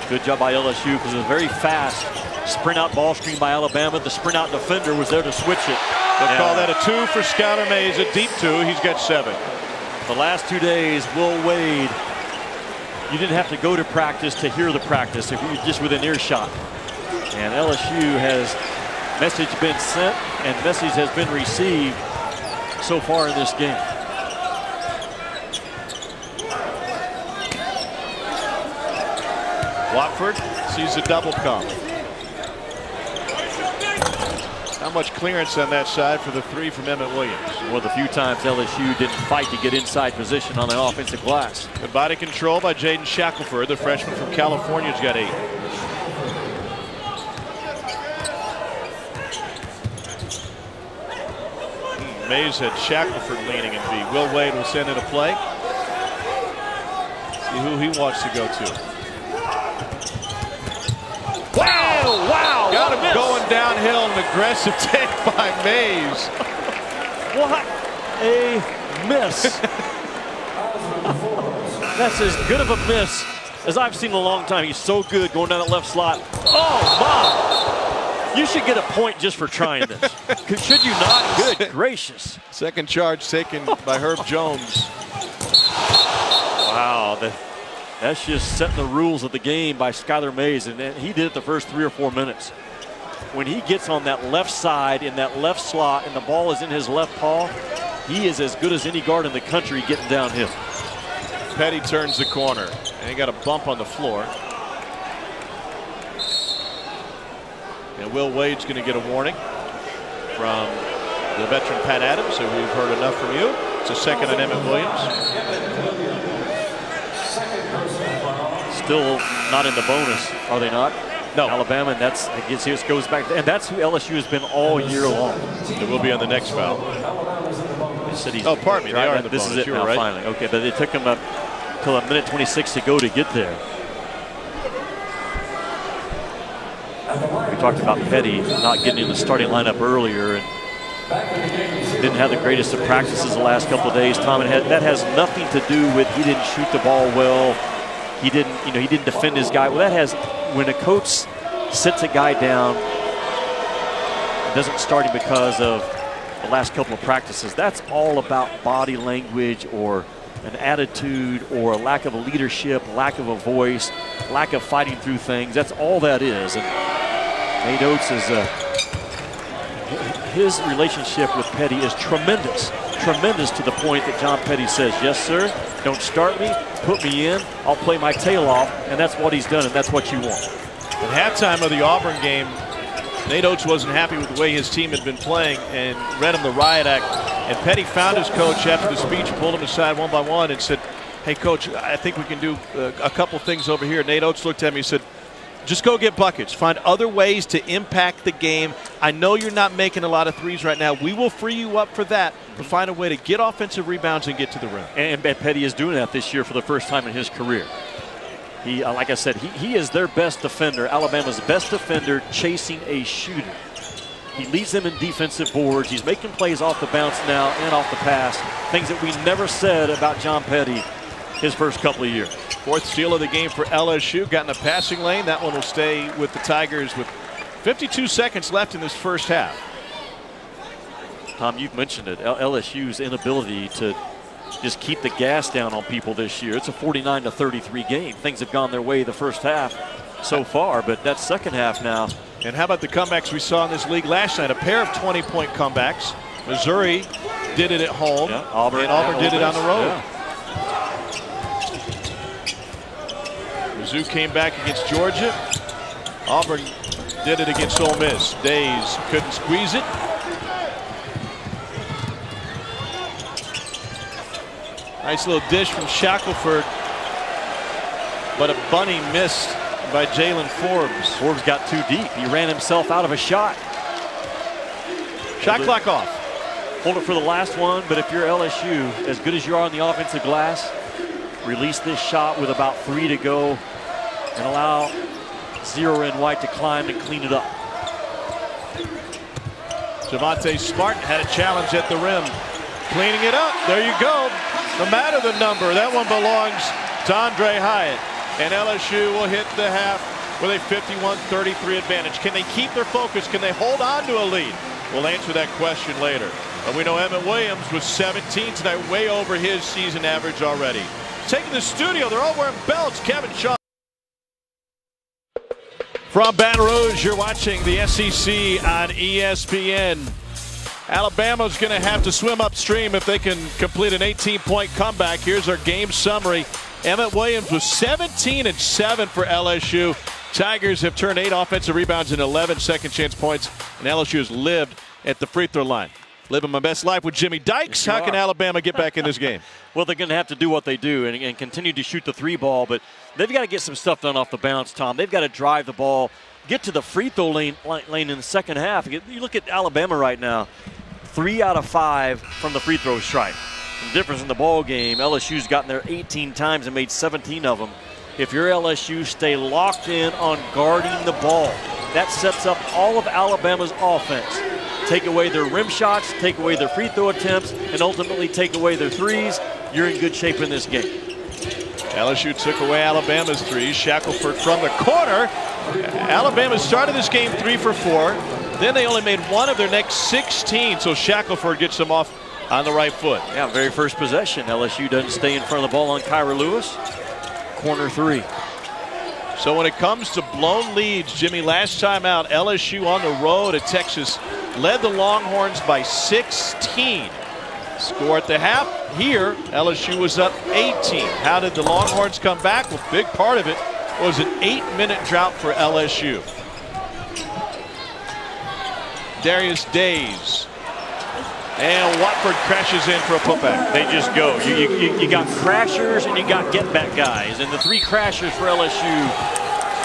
C: Good job by LSU because it was very fast. Sprint out ball screen by Alabama. The sprint out defender was there to switch it.
B: They'll call that a 2 for Skylar Mays, a deep 2. He's got 7.
C: The last 2 days, Will Wade, you didn't have to go to practice to hear the practice if you were just within earshot. And LSU has message been sent and message has been received so far in this game.
B: Watford sees a double come. Not much clearance on that side for the 3 from Emmett Williams.
C: One of the few times LSU didn't fight to get inside position on the offensive glass.
B: Good body control by Jaden Shackelford, the freshman from California, has got 8. Mays had Shackelford leaning in B. Will Wade will send it a play. See who he wants to go to. Wow!
C: Wow!
B: Got him going downhill. An aggressive take by Mays.
C: What a miss. That's as good of a miss as I've seen in a long time. He's so good going down that left slot. Oh, my. You should get a point just for trying this. Should you not? Good gracious.
B: Second charge taken by Herb Jones.
C: Wow. That's just setting the rules of the game by Skylar Mays, and he did it the first 3 or 4 minutes. When he gets on that left side in that left slot and the ball is in his left paw, he is as good as any guard in the country getting downhill.
B: Petty turns the corner, and he got a bump on the floor. And Will Wade's going to get a warning from the veteran Pat Adams, so we've heard enough from you. It's a second on Emmett Williams.
C: Still not in the bonus, are they not?
B: No.
C: Alabama, and that's, I guess it goes back, and that's who LSU has been all year long.
B: It will be on the next foul.
C: Oh,
B: pardon me, they are in the
C: This is
B: bonus.
C: it
B: You were
C: now,
B: right.
C: finally. Okay, but it took them up till a minute 26 to go to get there. We talked about Petty not getting in the starting lineup earlier and didn't have the greatest of practices the last couple of days, Tom. And that has nothing to do with he didn't shoot the ball well. He didn't, he didn't defend his guy. Well, that has, when a coach sits a guy down, doesn't start him because of the last couple of practices. That's all about body language or an attitude or a lack of a leadership, lack of a voice, lack of fighting through things. That's all that is. And Nate Oates is his relationship with Petty is tremendous. Tremendous to the point that John Petty says, yes, sir, don't start me, put me in, I'll play my tail off, and that's what he's done, and that's what you want.
B: At halftime of the Auburn game, Nate Oates wasn't happy with the way his team had been playing and read him the riot act. And Petty found his coach after the speech, pulled him aside one by one and said, hey, coach, I think we can do a couple things over here. Nate Oates looked at me and said, just go get buckets. Find other ways to impact the game. I know you're not making a lot of threes right now. We will free you up for that, but find a way to get offensive rebounds and get to the rim.
C: And Petty is doing that this year for the first time in his career. He, like I said, he is their best defender, Alabama's best defender, chasing a shooter. He leads them in defensive boards. He's making plays off the bounce now and off the pass, things that we never said about John Petty his first couple of years.
B: Fourth steal of the game for LSU. Got in the passing lane. That one will stay with the Tigers with 52 seconds left in this first half.
C: Tom, you've mentioned it. LSU's inability to just keep the gas down on people this year. It's a 49-33 game. Things have gone their way the first half so far, but that second half now.
B: And how about the comebacks we saw in this league last night? A pair of 20-point comebacks. Missouri did it at home,
C: yeah, Auburn
B: did it on the road.
C: Yeah.
B: Mizzou came back against Georgia. Auburn did it against Ole Miss. Days couldn't squeeze it. Nice little dish from Shackelford, but a bunny missed by Jalen Forbes.
C: Forbes got too deep. He ran himself out of a shot.
B: Shot clock off.
C: Hold it for the last one, but if you're LSU, as good as you are on the offensive glass, release this shot with about 3 to go and allow Zero and White to climb and clean it up.
B: Javonte Smart had a challenge at the rim. Cleaning it up. There you go. No matter the number, that one belongs to Andre Hyatt. And LSU will hit the half with a 51-33 advantage. Can they keep their focus? Can they hold on to a lead? We'll answer that question later. But we know Emmett Williams was 17 tonight, way over his season average already. Taking the studio, they're all wearing belts. Kevin Shaw. From Baton Rouge, you're watching the SEC on ESPN. Alabama's going to have to swim upstream if they can complete an 18-point comeback. Here's our game summary. Emmett Williams was 17-7 for LSU. Tigers have turned 8 offensive rebounds and 11 second chance points, and LSU has lived at the free throw line. Living my best life with Jimmy Dykes. How can Alabama get back in this game?
C: Well, they're going to have to do what they do and continue to shoot the 3 ball, but they've got to get some stuff done off the bounce, Tom. They've got to drive the ball, get to the free throw lane in the second half. You look at Alabama right now, 3 out of 5 from the free throw strike. The difference in the ball game, LSU's gotten there 18 times and made 17 of them. If you're LSU, stay locked in on guarding the ball. That sets up all of Alabama's offense. Take away their rim shots, take away their free throw attempts, and ultimately take away their threes. You're in good shape in this game.
B: LSU took away Alabama's threes. Shackelford from the corner. Alabama started this game 3 for 4. Then they only made 1 of their next 16, so Shackelford gets them off on the right foot.
C: Yeah, very first possession. LSU doesn't stay in front of the ball on Kyra Lewis. Corner 3.
B: So when it comes to blown leads, Jimmy, last time out, LSU on the road at Texas led the Longhorns by 16. Score at the half. Here, LSU was up 18. How did the Longhorns come back? Well, big part of it was an 8-minute drought for LSU. Darius Days. And Watford crashes in for a putback.
C: They just go. You got crashers and you got get-back guys. And the 3 crashers for LSU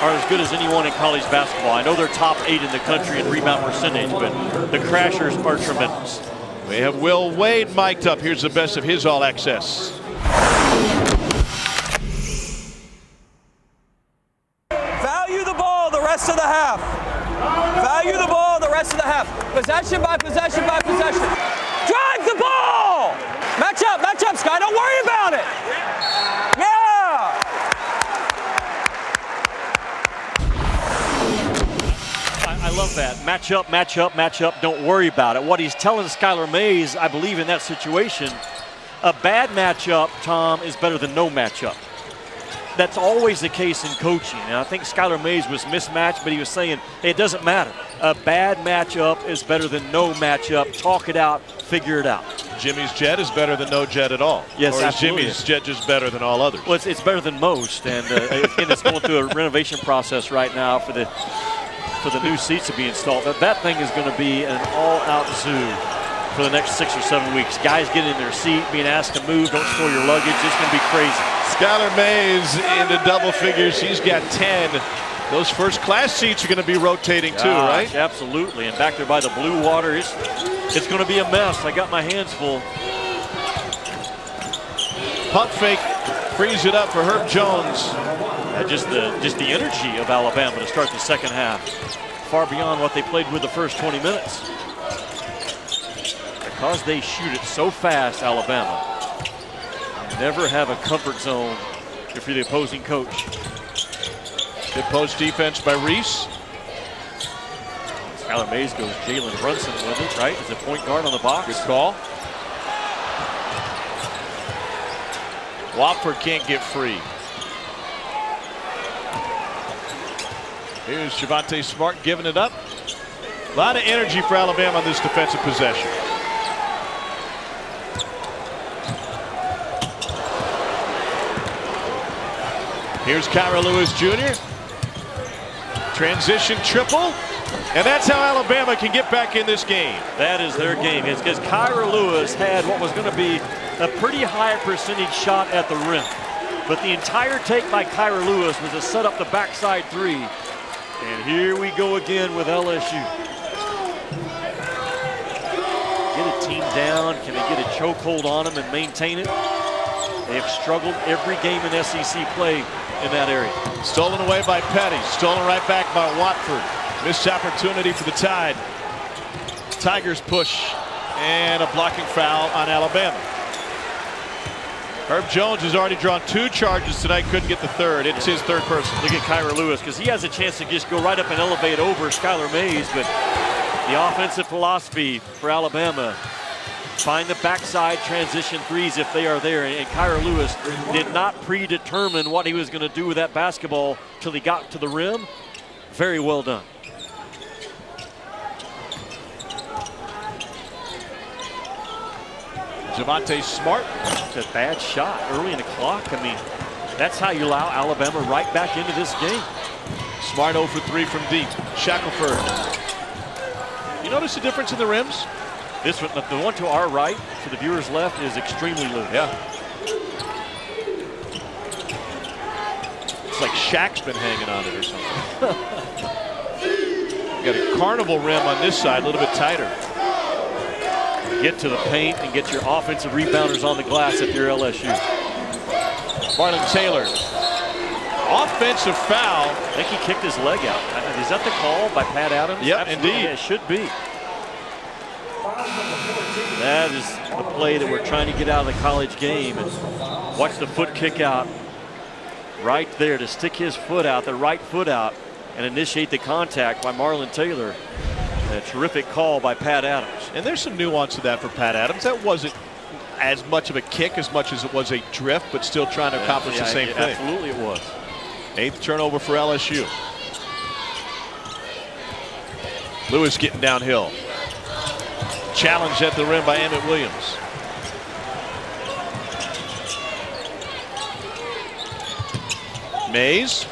C: are as good as anyone in college basketball. I know they're top 8 in the country in rebound percentage, but the Crashers are tremendous.
B: We have Will Wade mic'd up. Here's the best of his All Access.
F: Value the ball the rest of the half. Value the ball the rest of the half. Possession by possession by possession. Drive the ball! Match up, Sky. Don't worry about it. Yeah!
C: I love that. Match up, match up, match up. Don't worry about it. What he's telling Skylar Mays, I believe in that situation, a bad matchup, Tom, is better than no matchup. That's always the case in coaching. And I think Skylar Mays was mismatched, but he was saying, hey, it doesn't matter. A bad matchup is better than no matchup. Talk it out, figure it out.
B: Jimmy's jet is better than no jet at all.
C: Yes,
B: or is
C: absolutely.
B: Jimmy's jet just better than all others?
C: Well, it's better than most. And again, it's going through a renovation process right now for the new seats to be installed. That thing is going to be an all-out zoo for the next 6 or 7 weeks. Guys get in their seat, being asked to move, don't store your luggage. It's going to be crazy.
B: Skylar Mays into double figures. She's got 10. Those first class seats are going to be rotating too, right?
C: Absolutely. And back there by the blue water, it's going to be a mess. I got my hands full.
B: Pump fake frees it up for Herb Jones.
C: Just the energy of Alabama to start the second half. Far beyond what they played with the first 20 minutes. Because they shoot it so fast, Alabama, you never have a comfort zone if you're the opposing coach.
B: Good post defense by Reese.
C: Skylar Mays goes Jalen Brunson with it, right? As a point guard on the box.
B: Good call. Wofford can't get free. Here's Javonte Smart giving it up. A lot of energy for Alabama on this defensive possession. Here's Kyra Lewis Jr. Transition triple. And that's how Alabama can get back in this game.
C: That is their game. It's because Kyra Lewis had what was going to be a pretty high percentage shot at the rim. But the entire take by Kyra Lewis was to set up the backside three. And here we go again with LSU. Get a team down. Can they get a chokehold on them and maintain it? They have struggled every game in SEC play in that area.
B: Stolen away by Petty. Stolen right back by Watford. Missed opportunity for the Tide. Tigers push and a blocking foul on Alabama. Herb Jones has already drawn 2 charges tonight, couldn't get the third. It's his third person.
C: Look at Kyra Lewis, because he has a chance to just go right up and elevate over Skylar Mays, but the offensive philosophy for Alabama, find the backside transition threes if they are there, and Kyra Lewis did not predetermine what he was going to do with that basketball till he got to the rim. Very well done.
B: Javonte Smart.
C: It's a bad shot early in the clock. I mean, that's how you allow Alabama right back into this game.
B: Smart 0 for 3 from deep. Shackelford. You notice the difference in the rims?
C: This one, the one to our right, to the viewer's left, is extremely loose.
B: Yeah. It's like Shaq's been hanging on it or something. Got a carnival rim on this side, a little bit tighter.
C: Get to the paint and get your offensive rebounders on the glass if you're LSU.
B: Marlon Taylor. Offensive foul.
C: I think he kicked his leg out. Is that the call by Pat Adams?
B: Yep,
C: Absolutely.
B: indeed.
C: It should be. That is the play that we're trying to get out of the college game. And watch the foot kick out right there to stick his foot out, the right foot out, and initiate the contact by Marlon Taylor. A terrific call by Pat Adams.
B: And there's some nuance to that for Pat Adams. That wasn't as much of a kick as much as it was a drift, but still trying to accomplish the same thing.
C: Absolutely it was.
B: 8th turnover for LSU. Lewis getting downhill. Challenged at the rim by Emmett Williams. Mays.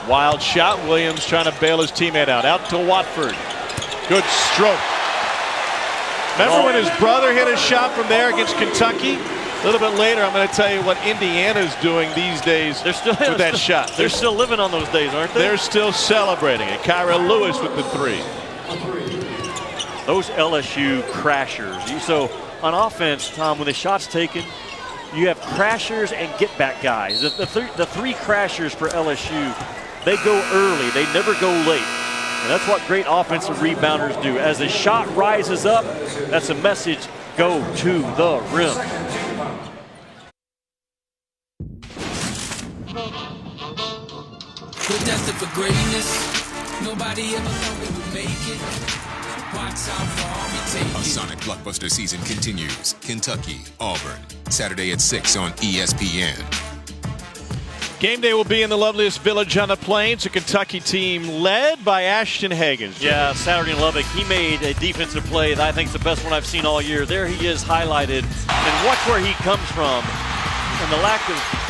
B: Wild shot. Williams trying to bail his teammate out. Out to Watford. Good stroke. Remember when his brother hit a shot from there against Kentucky? A little bit later, I'm going to tell you what Indiana's doing these days with that shot.
C: They're still living on those days, aren't they?
B: They're still celebrating it. Kyra Lewis with the 3.
C: Those LSU crashers. So on offense, Tom, when the shot's taken, you have crashers and get-back guys. The three crashers for LSU, they go early. They never go late. And that's what great offensive rebounders do. As the shot rises up, that's a message, go to the rim.
G: We're destined for greatness. Nobody ever thought we would make it. Watch out for all we take
H: A Sonic blockbuster season continues. Kentucky, Auburn, Saturday at 6 on ESPN.
B: Game day will be in the loveliest village on the plains. A Kentucky team led by Ashton Hagans.
C: Yeah, Saturday in Lubbock, he made a defensive play that I think is the best one I've seen all year. There he is highlighted. And watch where he comes from. And the lack of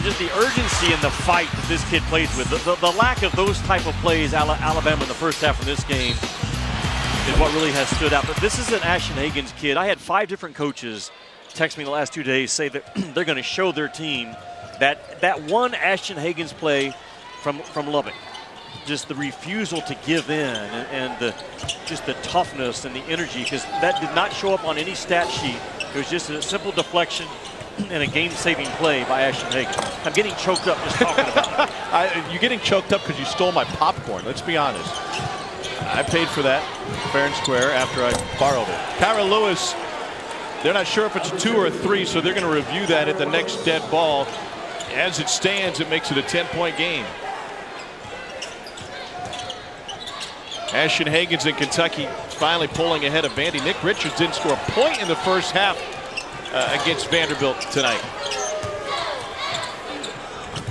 C: just the urgency and the fight that this kid plays with. The lack of those type of plays, Alabama in the first half of this game, is what really has stood out. But this is an Ashton Hagans kid. I had 5 different coaches text me the last 2 days say that they're going to show their team that one Ashton Hagans play from Lubbock. Just the refusal to give in and just the toughness and the energy, because that did not show up on any stat sheet. It was just a simple deflection and a game-saving play by Ashton Hagans. I'm getting choked up just talking about it.
B: You're getting choked up because you stole my popcorn. Let's be honest. I paid for that fair and square after I borrowed it. Kyra Lewis, they're not sure if it's a 2 or a 3, so they're going to review that at the next dead ball. As it stands, it makes it a 10-point game. Ashton Hagans in Kentucky finally pulling ahead of Vandy. Nick Richards didn't score a point in the first half against Vanderbilt tonight.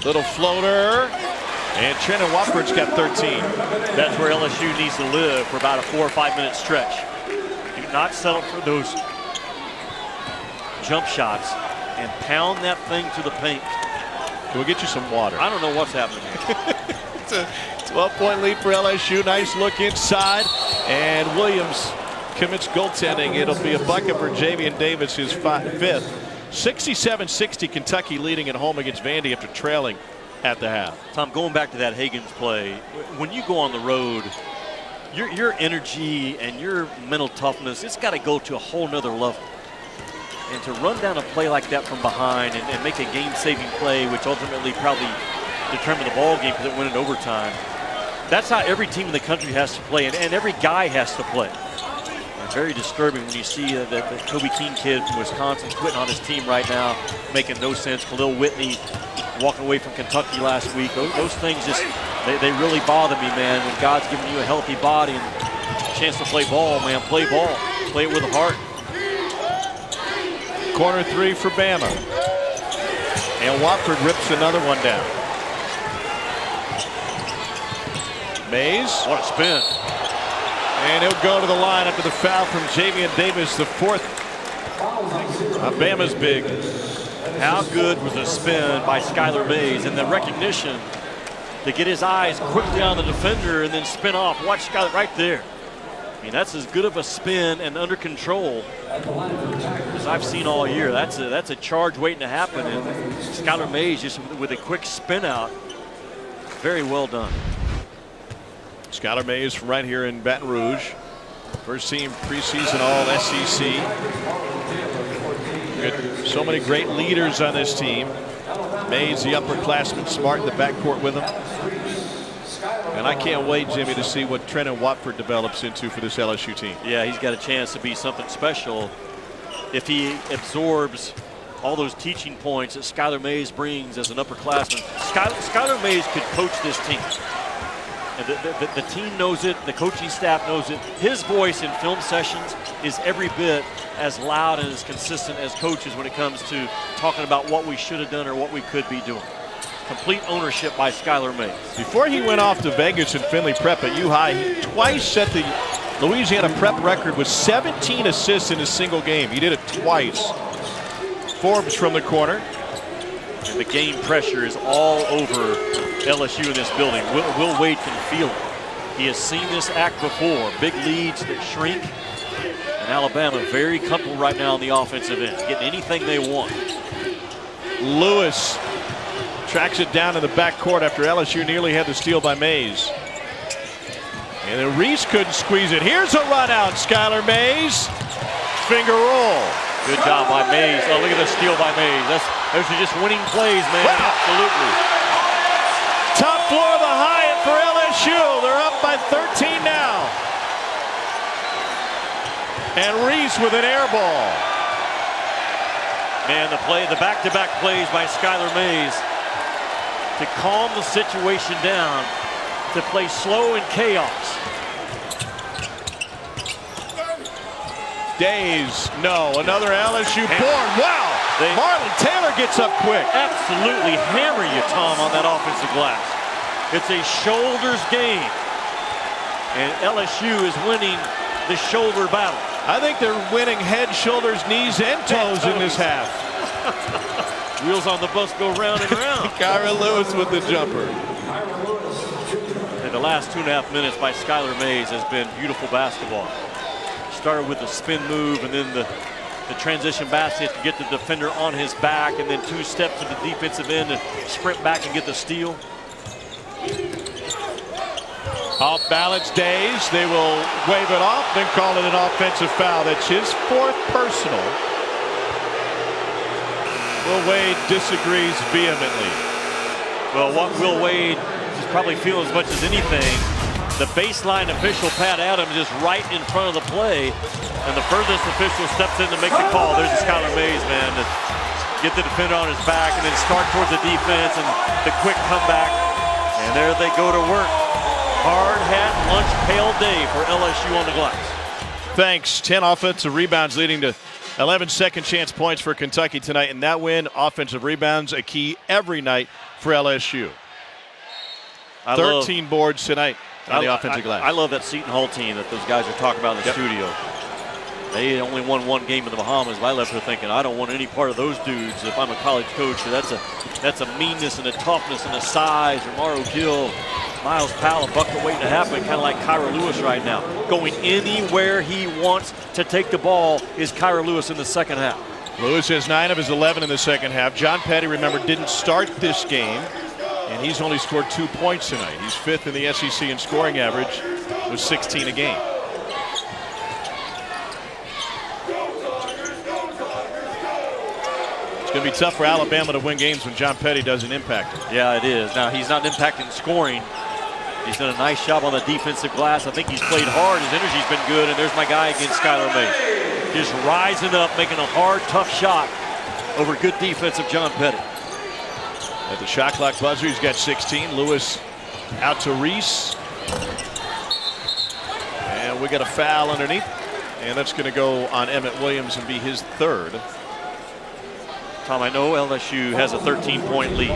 B: Little floater, and Trenton Watford's got 13.
C: That's where LSU needs to live for about a 4 or 5 minute stretch. Do not settle for those jump shots and pound that thing to the paint.
B: We'll get you some water.
C: I don't know what's happening here.
B: It's a 12-point lead for LSU. Nice look inside, and Williams commits goaltending. It'll be a bucket for Javian Davis, his 5th. 67-60, Kentucky leading at home against Vandy after trailing at the half.
C: Tom, going back to that Hagans play, when you go on the road, your energy and your mental toughness, it's got to go to a whole nother level. And to run down a play like that from behind and make a game-saving play, which ultimately probably determined the ball game because it went in overtime, that's how every team in the country has to play, and every guy has to play. And very disturbing when you see the Kobe Keene kid from Wisconsin quitting on his team right now, making no sense. Khalil Whitney walking away from Kentucky last week. Those things just, they really bother me, man. When God's giving you a healthy body and a chance to play ball, man, play ball. Play it with a heart.
B: Corner 3 for Bama. And Watford rips another one down. Mays.
C: What a spin.
B: And he'll go to the line after the foul from Javian Davis, the 4th. Bama's big.
C: How good was the spin by Skylar Mays, and the recognition to get his eyes quickly on the defender and then spin off. Watch Skylar right there. I mean, that's as good of a spin and under control as I've seen all year. That's a charge waiting to happen, and Skylar Mays just with a quick spin out. Very well done.
B: Skylar Mays from right here in Baton Rouge. First team preseason all SEC. We got so many great leaders on this team. Mays, the upperclassman, Smart in the backcourt with him. And I can't wait, Jimmy, to see what Trenton Watford develops into for this LSU team.
C: Yeah, he's got a chance to be something special if he absorbs all those teaching points that Skylar Mays brings as an upperclassman. Skylar Mays could coach this team. And the team knows it, the coaching staff knows it. His voice in film sessions is every bit as loud and as consistent as coaches when it comes to talking about what we should have done or what we could be doing. Complete ownership by Skylar Mays.
B: Before he went off to Vegas and Finley Prep at U-High, he twice set the Louisiana Prep record with 17 assists in a single game. He did it twice. Forbes from the corner.
C: And the game pressure is all over LSU in this building. Will Wade can feel it. He has seen this act before. Big leads that shrink. And And Alabama very comfortable right now on the offensive end, getting anything they want.
B: Lewis tracks it down in the backcourt after LSU nearly had the steal by Mays. And then Reese couldn't squeeze it. Here's a run out, Skylar Mays. Finger roll.
C: Good job by Mays. Oh, look at the steal by Mays. Those are just winning plays, man.
B: Wow.
C: Absolutely.
B: Top floor of the Hyatt for LSU. They're up by 13 now. And Reese with an air ball.
C: Man, the back-to-back plays by Skylar Mays to calm the situation down, to play slow in chaos.
B: Days, no, another LSU board. Wow, Marlon Taylor gets up quick.
C: Absolutely hammer you, Tom, on that offensive glass. It's a shoulders game, and LSU is winning the shoulder battle.
B: I think they're winning head, shoulders, knees, and toes in this half.
C: Wheels on the bus go round and round.
B: Kyra Lewis with the jumper.
C: And the last 2.5 minutes by Skylar Mays has been beautiful basketball. Started with the spin move and then the transition basket to get the defender on his back, and then 2 steps to the defensive end to sprint back and get the steal.
B: Off balance Days. They will wave it off, then call it an offensive foul. That's his 4th personal. Will Wade disagrees vehemently.
C: Well, what Will Wade is probably feeling as much as anything, the baseline official, Pat Adams, is right in front of the play, and the furthest official steps in to make the call. There's the Skylar Mays, man, to get the defender on his back and then start towards the defense and the quick comeback. And there they go to work. Hard hat, lunch pail day for LSU on the glass.
B: Thanks. 10 offensive rebounds leading to 11 second chance points for Kentucky tonight. And that win, offensive rebounds, a key every night for LSU. 13 boards tonight on the offensive glass.
C: I love that Seton Hall team that those guys are talking about in the studio. They only won 1 game in the Bahamas, but I left here thinking, I don't want any part of those dudes if I'm a college coach. That's a meanness and a toughness and a size. Romaro Gill, Miles Powell, a bucket waiting to happen, kind of like Kyra Lewis right now. Going anywhere he wants to take the ball is Kyra Lewis in the second half.
B: Lewis has 9 of his 11 in the second half. John Petty, remember, didn't start this game, and he's only scored 2 points tonight. He's 5th in the SEC in scoring average with 16 a game. It's going to be tough for Alabama to win games when John Petty doesn't impact it.
C: Yeah, it is. Now, he's not impacting scoring. He's done a nice job on the defensive glass. I think he's played hard. His energy's been good, and there's my guy against Skylar Mays. Just rising up, making a hard, tough shot over good defense of John Petty.
B: At the shot clock buzzer, he's got 16. Lewis out to Reese. And we got a foul underneath. And that's going to go on Emmett Williams and be his 3rd.
C: Tom, I know LSU has a 13-point lead.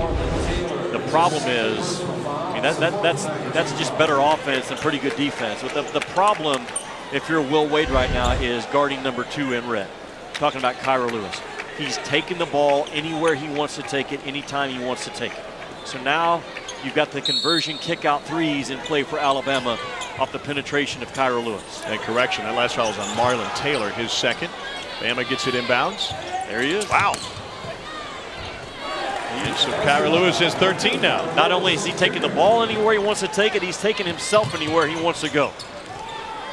C: The problem is, I mean, that's just better offense and pretty good defense. But the problem, if you're Will Wade right now, is guarding number 2 in red. Talking about Kyra Lewis. He's taking the ball anywhere he wants to take it, anytime he wants to take it. So now you've got the conversion kick-out threes in play for Alabama off the penetration of Kyra Lewis.
B: And correction, that last foul was on Marlon Taylor, his 2nd. Bama gets it inbounds.
C: There he is.
B: Wow. And so Kyra Lewis is 13 now.
C: Not only is he taking the ball anywhere he wants to take it, he's taking himself anywhere he wants to go.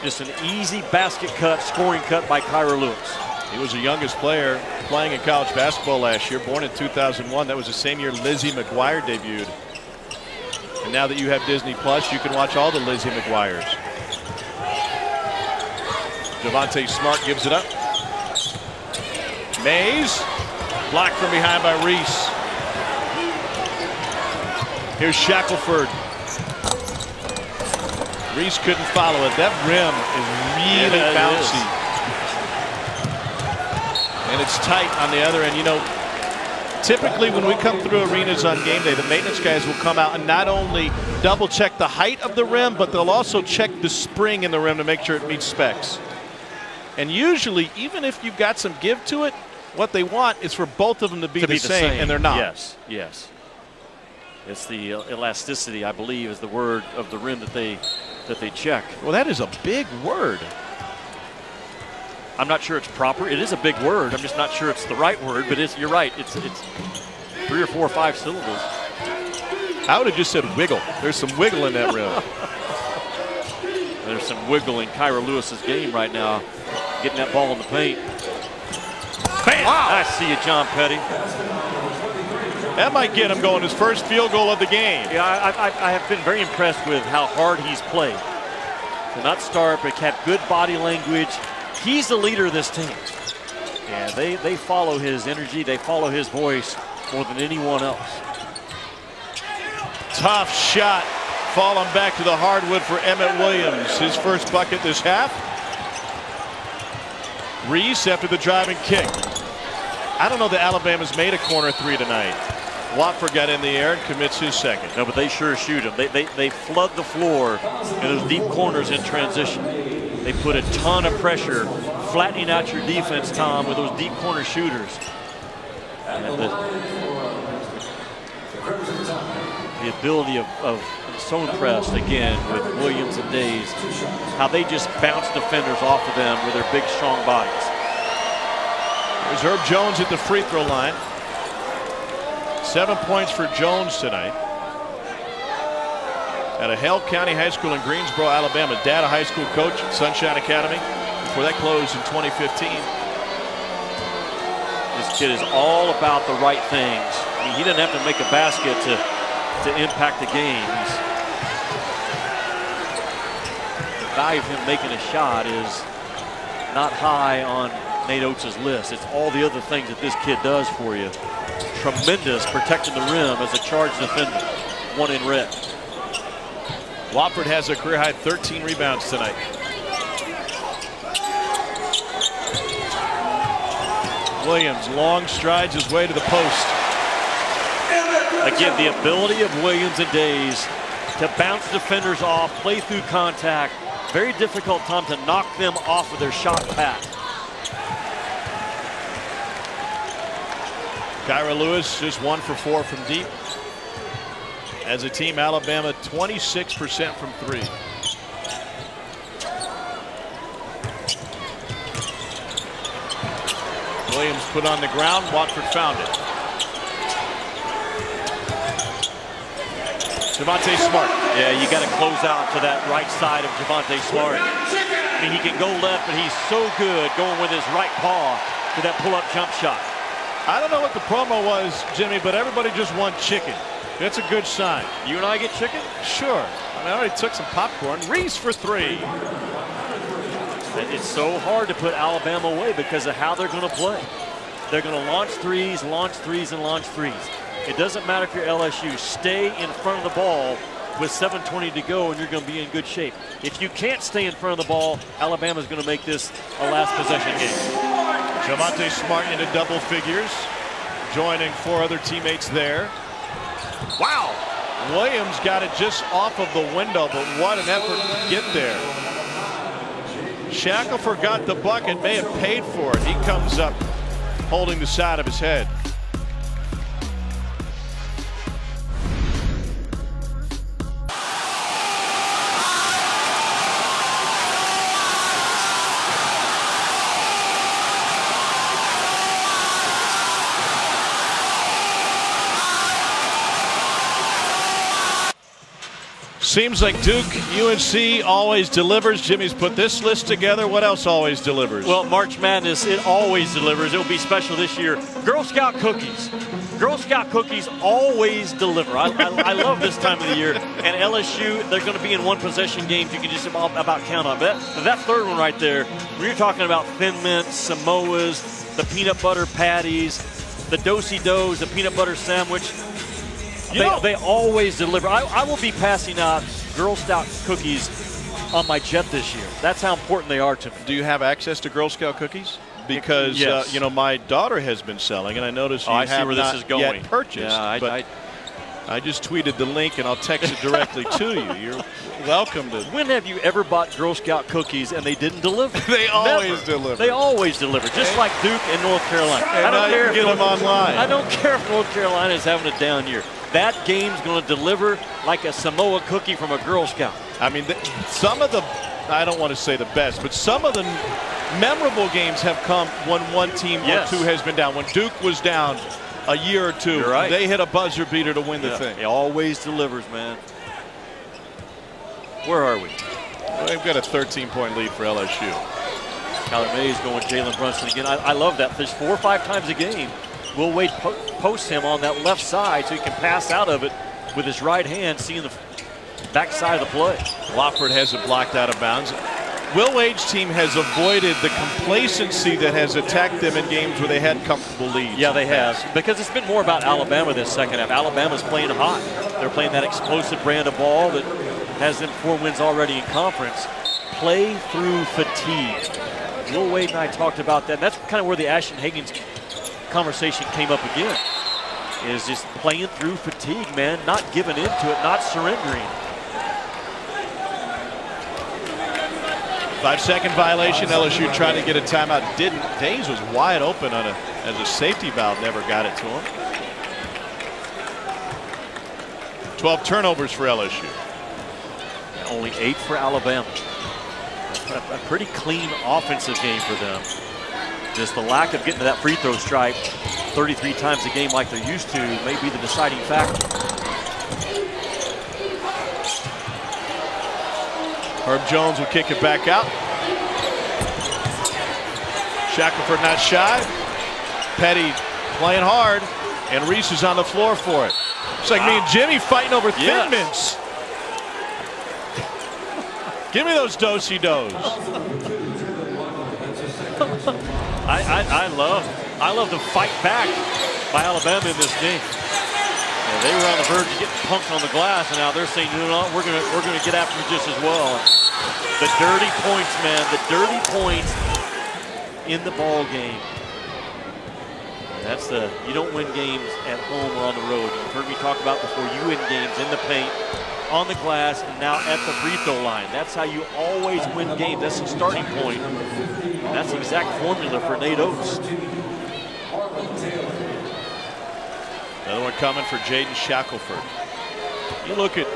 C: Just an easy basket cut, scoring cut by Kyra Lewis.
B: He was the youngest player playing in college basketball last year, born in 2001. That was the same year Lizzie McGuire debuted. And now that you have Disney Plus, you can watch all the Lizzie McGuires. Javonte Smart gives it up. Mays, blocked from behind by Reese. Here's Shackelford. Reese couldn't follow it. That rim is really bouncy. And it's tight on the other end. You know, typically when we come through arenas on game day, the maintenance guys will come out and not only double check the height of the rim, but they'll also check the spring in the rim to make sure it meets specs. And usually, even if you've got some give to it, what they want is for both of them to be the same, and they're not.
C: Yes, yes. It's the elasticity, I believe, is the word of the rim that they check.
B: Well, that is a big word.
C: I'm not sure it's proper. It is a big word. I'm just not sure it's the right word, but you're right. It's 3 or 4 or 5 syllables.
B: I would have just said wiggle. There's some wiggle in that rim.
C: There's some wiggle in Kyra Lewis's game right now, getting that ball in the paint. Bam! Wow. I see you, John Petty.
B: That might get him going, his first field goal of the game.
C: Yeah, I have been very impressed with how hard he's played. To not start, but kept good body language. He's the leader of this team. Yeah, they follow his energy, they follow his voice more than anyone else.
B: Tough shot, falling back to the hardwood for Emmett Williams. His first bucket this half. Reese after the driving kick. I don't know that Alabama's made a corner 3 tonight. Watford got in the air and commits his second.
C: No, but they sure shoot them. They flood the floor in those deep corners in transition. They put a ton of pressure, flattening out your defense, Tom, with those deep corner shooters. And the ability of I'm so impressed again with Williams and Days, how they just bounce defenders off of them with their big, strong bodies.
B: There's Herb Jones at the free throw line. 7 points for Jones tonight. At a Hale County High School in Greensboro, Alabama. Dad, a high school coach at Sunshine Academy before that closed in 2015.
C: This kid is all about the right things. I mean, he doesn't have to make a basket to impact the game. The value of him making a shot is not high on Nate Oates' list. It's all the other things that this kid does for you. Tremendous protecting the rim as a charge defender. One in red.
B: Wofford has a career high 13 rebounds tonight. Williams long strides his way to the post.
C: Again, the ability of Williams and Days to bounce defenders off, play through contact. Very difficult, Tom, to knock them off of their shot path.
B: Kyra Lewis just 1 for 4 from deep. As a team, Alabama 26% from 3. Williams put on the ground. Watford found it. Javonte Smart.
C: Yeah, you got to close out to that right side of Javonte Smart. I mean, he can go left, but he's so good going with his right paw to that pull-up jump shot.
B: I don't know what the promo was, Jimmy, but everybody just want chicken. That's a good sign.
C: You and I get chicken?
B: Sure. I mean, I already took some popcorn. Reese for 3.
C: It's so hard to put Alabama away because of how they're going to play. They're going to launch threes, and launch threes. It doesn't matter if you're LSU. Stay in front of the ball with 7:20 to go, and you're going to be in good shape. If you can't stay in front of the ball, Alabama's going to make this a last possession game.
B: Javonte Smart into double figures, joining 4 other teammates there. Wow! Williams got it just off of the window, but what an effort to get there. Shackelford got the bucket, may have paid for it. He comes up holding the side of his head. Seems like Duke, UNC always delivers. Jimmy's put this list together. What else always delivers?
C: Well, March Madness, it always delivers. It'll be special this year. Girl Scout cookies. Girl Scout cookies always deliver. I love this time of the year. And LSU, they're going to be in one possession games you can just about count on. But that third one right there, when you're talking about Thin Mints, Samoas, the peanut butter patties, the Do-si-dos, the peanut butter sandwich, they always deliver. I will be passing out Girl Scout cookies on my jet this year. That's how important they are to me.
B: Do you have access to Girl Scout cookies? Because
C: yes.
B: You know, my daughter has been selling, and I noticed you
C: I see
B: have
C: where
B: not
C: this is going.
B: yet purchased.
C: Yeah,
B: I just tweeted the link, and I'll text it directly to you. You're welcome to.
C: When have you ever bought Girl Scout cookies and they didn't deliver?
B: They always deliver.
C: They always deliver, just like Duke and North Carolina.
B: And
C: I don't care if
B: get them online.
C: I don't care if North Carolina is having a down year. That game's going to deliver like a Samoa cookie from a Girl Scout.
B: I mean, some of the I don't want to say the best, but some of the memorable games have come when one team or two has been down. When Duke was down a year or two, they hit a buzzer beater to win the thing.
C: He always delivers, man. Where are we?
B: Well, they've got a 13-point lead for LSU.
C: Kyler Mays going Jalen Brunson again. I love that. There's 4 or 5 times a game. Will Wade posts him on that left side so he can pass out of it with his right hand, seeing the backside of the play.
B: Wofford has it blocked out of bounds. Will Wade's team has avoided the complacency that has attacked them in games where they had comfortable leads.
C: Yeah, they have. Because it's been more about Alabama this second half. Alabama's playing hot. They're playing that explosive brand of ball that has them 4 wins already in conference. Play through fatigue. Will Wade and I talked about that. And that's kind of where the Ashton Higgins conversation came up again. Is just playing through fatigue, man. Not giving into it, not surrendering.
B: 5-second violation. LSU tried to get a timeout. Didn't. Days was wide open on as a safety valve. Never got it to him. 12 turnovers for LSU.
C: Only 8 for Alabama. A pretty clean offensive game for them. Just the lack of getting to that free throw stripe 33 times a game like they're used to may be the deciding factor.
B: Herb Jones will kick it back out. Shackelford not shy. Petty playing hard, and Reese is on the floor for it. It's like me and Jimmy fighting over Thin Mints. Give me those do-si-dos.
C: I love the fight back by Alabama in this game. Yeah, they were on the verge of getting punked on the glass, and now they're saying, you know what, we're gonna get after it just as well. The dirty points, man, the dirty points in the ball game. That's you don't win games at home or on the road. You've heard me talk about before, you win games in the paint, on the glass, and now at the free throw line. That's how you always win games. That's the starting point. And that's the exact formula for Nate Oates.
B: Another one coming for Jaden Shackelford. You look at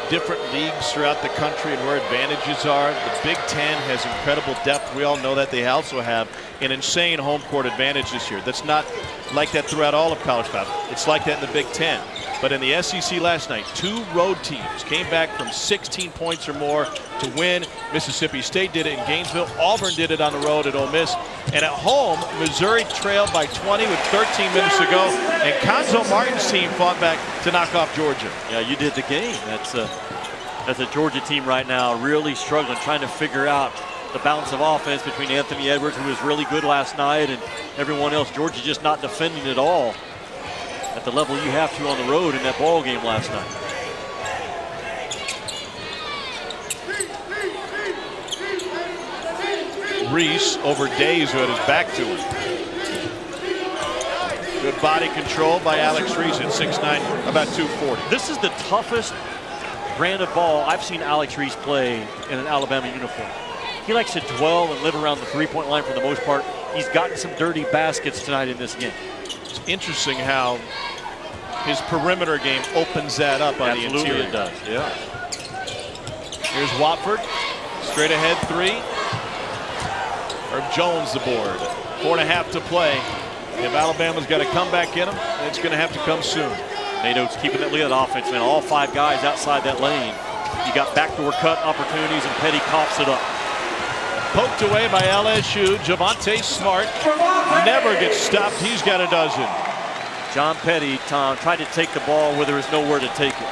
B: different leagues throughout the country and where advantages are. The Big Ten has incredible depth. We all know that. They also have an insane home court advantage this year. That's not like that throughout all of college basketball. It's like that in the Big Ten. But in the SEC last night, 2 road teams came back from 16 points or more to win. Mississippi State did it in Gainesville. Auburn did it on the road at Ole Miss. And at home, Missouri trailed by 20 with 13 minutes to go. And Conzo Martin's team fought back to knock off Georgia.
C: Yeah, you did the game. That's a Georgia team right now really struggling, trying to figure out the balance of offense between Anthony Edwards, who was really good last night, and everyone else. Georgia just not defending at all at the level you have to on the road in that ball game last night.
B: Reese over Days, who had his back to him. Good body control by Alex Reese at 6'9", about 240.
C: This is the toughest brand of ball I've seen Alex Reese play in an Alabama uniform. He likes to dwell and live around the three-point line for the most part. He's gotten some dirty baskets tonight in this game.
B: It's interesting how his perimeter game opens that up on the interior.
C: It does, yeah.
B: Here's Watford, straight ahead 3. Herb Jones the board. 4.5 to play. If Alabama's got a comeback in them, it's going to have to come soon.
C: Nate Oates keeping that lead offense, man. All 5 guys outside that lane. You got backdoor cut opportunities, and Petty coughs it up.
B: Poked away by LSU. Javonte Smart never gets stopped. He's got a dozen.
C: John Petty, Tom, tried to take the ball where there was nowhere to take it.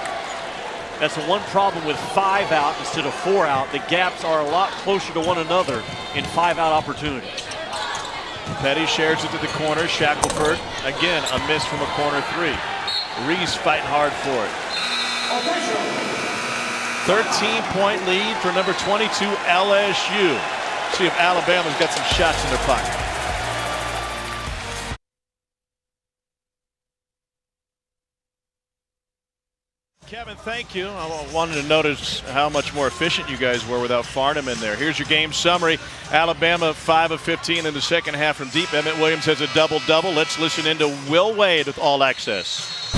C: That's the one problem with 5 out instead of 4 out. The gaps are a lot closer to one another in 5 out opportunities.
B: Petty shares it to the corner. Shackelford, again, a miss from a corner 3. Reese fighting hard for it. 13-point lead for number 22, LSU. See if Alabama's got some shots in their pocket. Kevin, thank you. I wanted to notice how much more efficient you guys were without Farnham in there. Here's your game summary. Alabama 5 of 15 in the second half from deep. Emmett Williams has a double-double. Let's listen into Will Wade with All Access.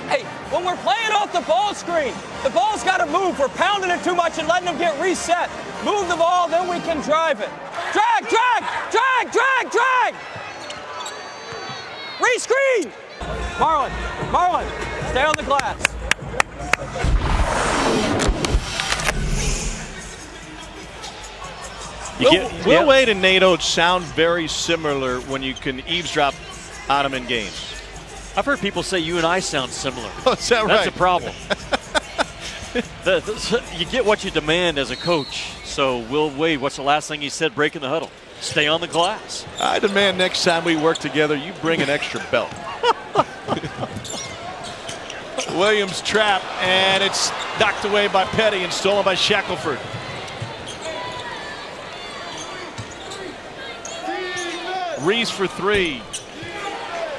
F: Hey, When we're playing off the ball screen, the ball's got to move. We're pounding it too much and letting them get reset. Move the ball, then we can drive it. Drag, drag, drag, drag, drag. Re-screen. Marlon, stay on the glass.
B: Will Wade and Nate Oates sound very similar when you can eavesdrop on them in games.
C: I've heard people say you and I sound similar.
B: Oh, is that right?
C: That's a problem. You get what you demand as a coach. So Will Wade, what's the last thing he said breaking the huddle? Stay on the glass.
B: I demand next time we work together, you bring an extra belt. Williams trap, and it's knocked away by Petty and stolen by Shackelford. Reese for three.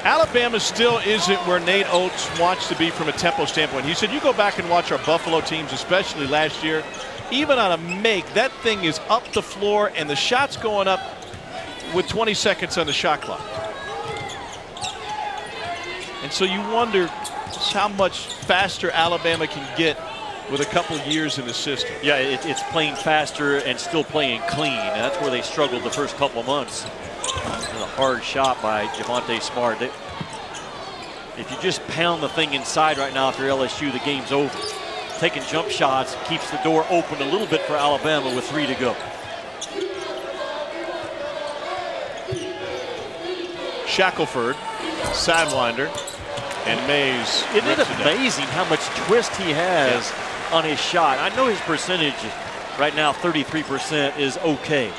B: Alabama still isn't where Nate Oates wants to be from a tempo standpoint. He said, you go back and watch our Buffalo teams, especially last year, even on a make, that thing is up the floor and the shot's going up with 20 seconds on the shot clock. And so you wonder just how much faster Alabama can get with a couple of years in the system.
C: Yeah, it's playing faster and still playing clean. And that's where they struggled the first couple of months. A hard shot by Javonte Smart. If you just pound the thing inside right now after LSU, the game's over. Taking jump shots keeps the door open a little bit for Alabama with 3 to go.
B: Shackelford, sidewinder, and Mays.
C: Isn't it amazing how much twist he has on his shot? I know his percentage right now, 33%, is okay.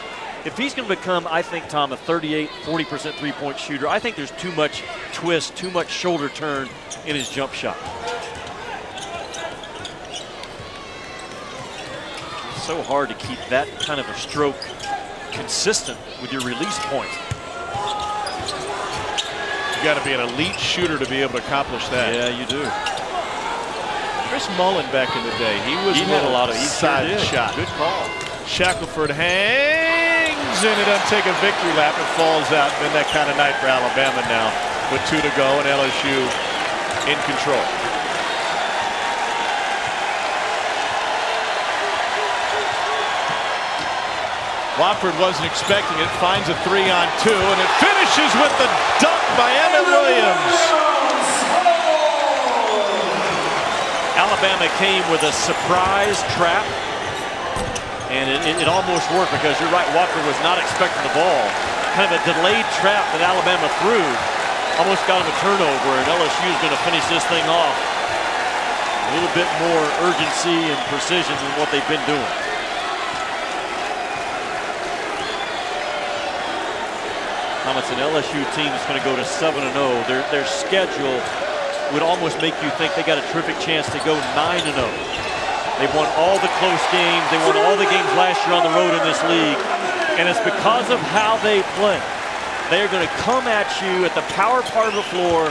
C: If he's going to become, I think, Tom, a 38, 40% three-point shooter, I think there's too much twist, too much shoulder turn in his jump shot. It's so hard to keep that kind of a stroke consistent with your release point.
B: You got to be an elite shooter to be able to accomplish that.
C: Yeah, you do.
B: Chris Mullen back in the day, he had a lot of side shot.
C: Good call.
B: Shackelford hangs, and it doesn't take a victory lap. It falls out. Been that kind of night for Alabama now with 2 to go and LSU in control. Wofford wasn't expecting it, finds a 3-on-2, and it finishes with the dunk by Emmett Williams.
C: Alabama came with a surprise trap, and it almost worked because you're right, Wofford was not expecting the ball. Kind of a delayed trap that Alabama threw, almost got him a turnover, and LSU is going to finish this thing off. A little bit more urgency and precision than what they've been doing. It's an LSU team that's going to go to 7-0. Their schedule would almost make you think they got a terrific chance to go 9-0. They've won all the close games. They won all the games last year on the road in this league. And it's because of how they play. They're going to come at you at the power part of the floor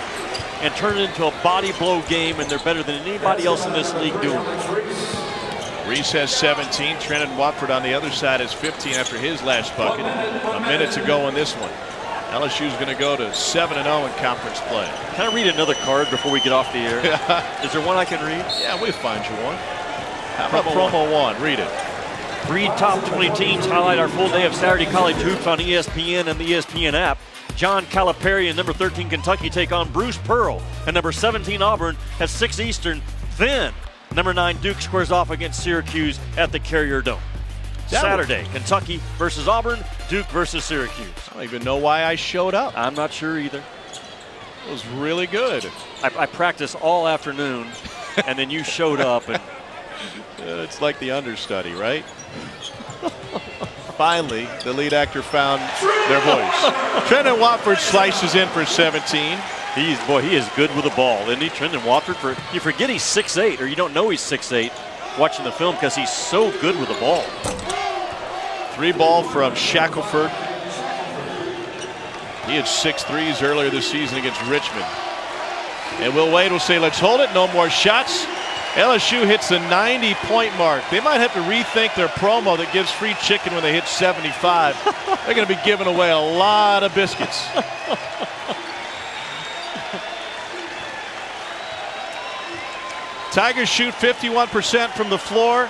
C: and turn it into a body blow game, and they're better than anybody else in this league doing it.
B: Reese has 17. Trenton Watford on the other side has 15 after his last bucket. A minute to go in this one. LSU's going to go to 7-0 in conference play.
C: Can I read another card before we get off the air? Is there one I can read?
B: Yeah, we'll find you one. How about promo one? Read it.
C: 3 top 20 teams highlight our full day of Saturday college hoops on ESPN and the ESPN app. John Calipari and number 13 Kentucky take on Bruce Pearl and number 17 Auburn at 6 Eastern. Then number 9 Duke squares off against Syracuse at the Carrier Dome. Saturday, Kentucky versus Auburn, Duke versus Syracuse.
B: I don't even know why I showed up.
C: I'm not sure either.
B: It was really good.
C: I practiced all afternoon, and then you showed up. And
B: it's like the understudy, right? Finally, the lead actor found their voice. Trenton Watford slices in for 17.
C: He is good with the ball, isn't he? Trenton Watford, you forget he's 6'8", or you don't know he's 6'8", watching the film because he's so good with the ball.
B: 3 ball from Shackelford. He had 6 threes earlier this season against Richmond. And Will Wade will say, let's hold it, no more shots. LSU hits the 90-point mark. They might have to rethink their promo that gives free chicken when they hit 75. They're going to be giving away a lot of biscuits. Tigers shoot 51% from the floor.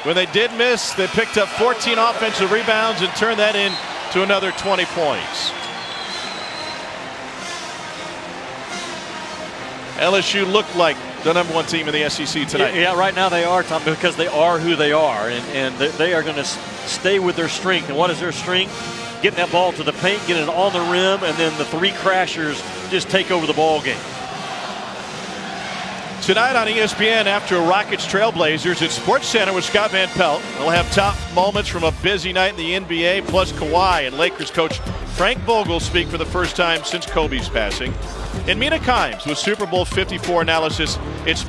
B: When they did miss, they picked up 14 offensive rebounds and turned that into another 20 points. LSU looked like the #1 team in the SEC tonight.
C: Yeah, right now they are, Tom, because they are who they are, and they are going to stay with their strength. And what is their strength? Getting that ball to the paint, getting it on the rim, and then the three crashers just take over the ball game.
B: Tonight on ESPN, after Rockets Trailblazers at SportsCenter with Scott Van Pelt. We'll have top moments from a busy night in the NBA, plus Kawhi and Lakers coach Frank Vogel speak for the first time since Kobe's passing. And Mina Kimes with Super Bowl 54 analysis. It's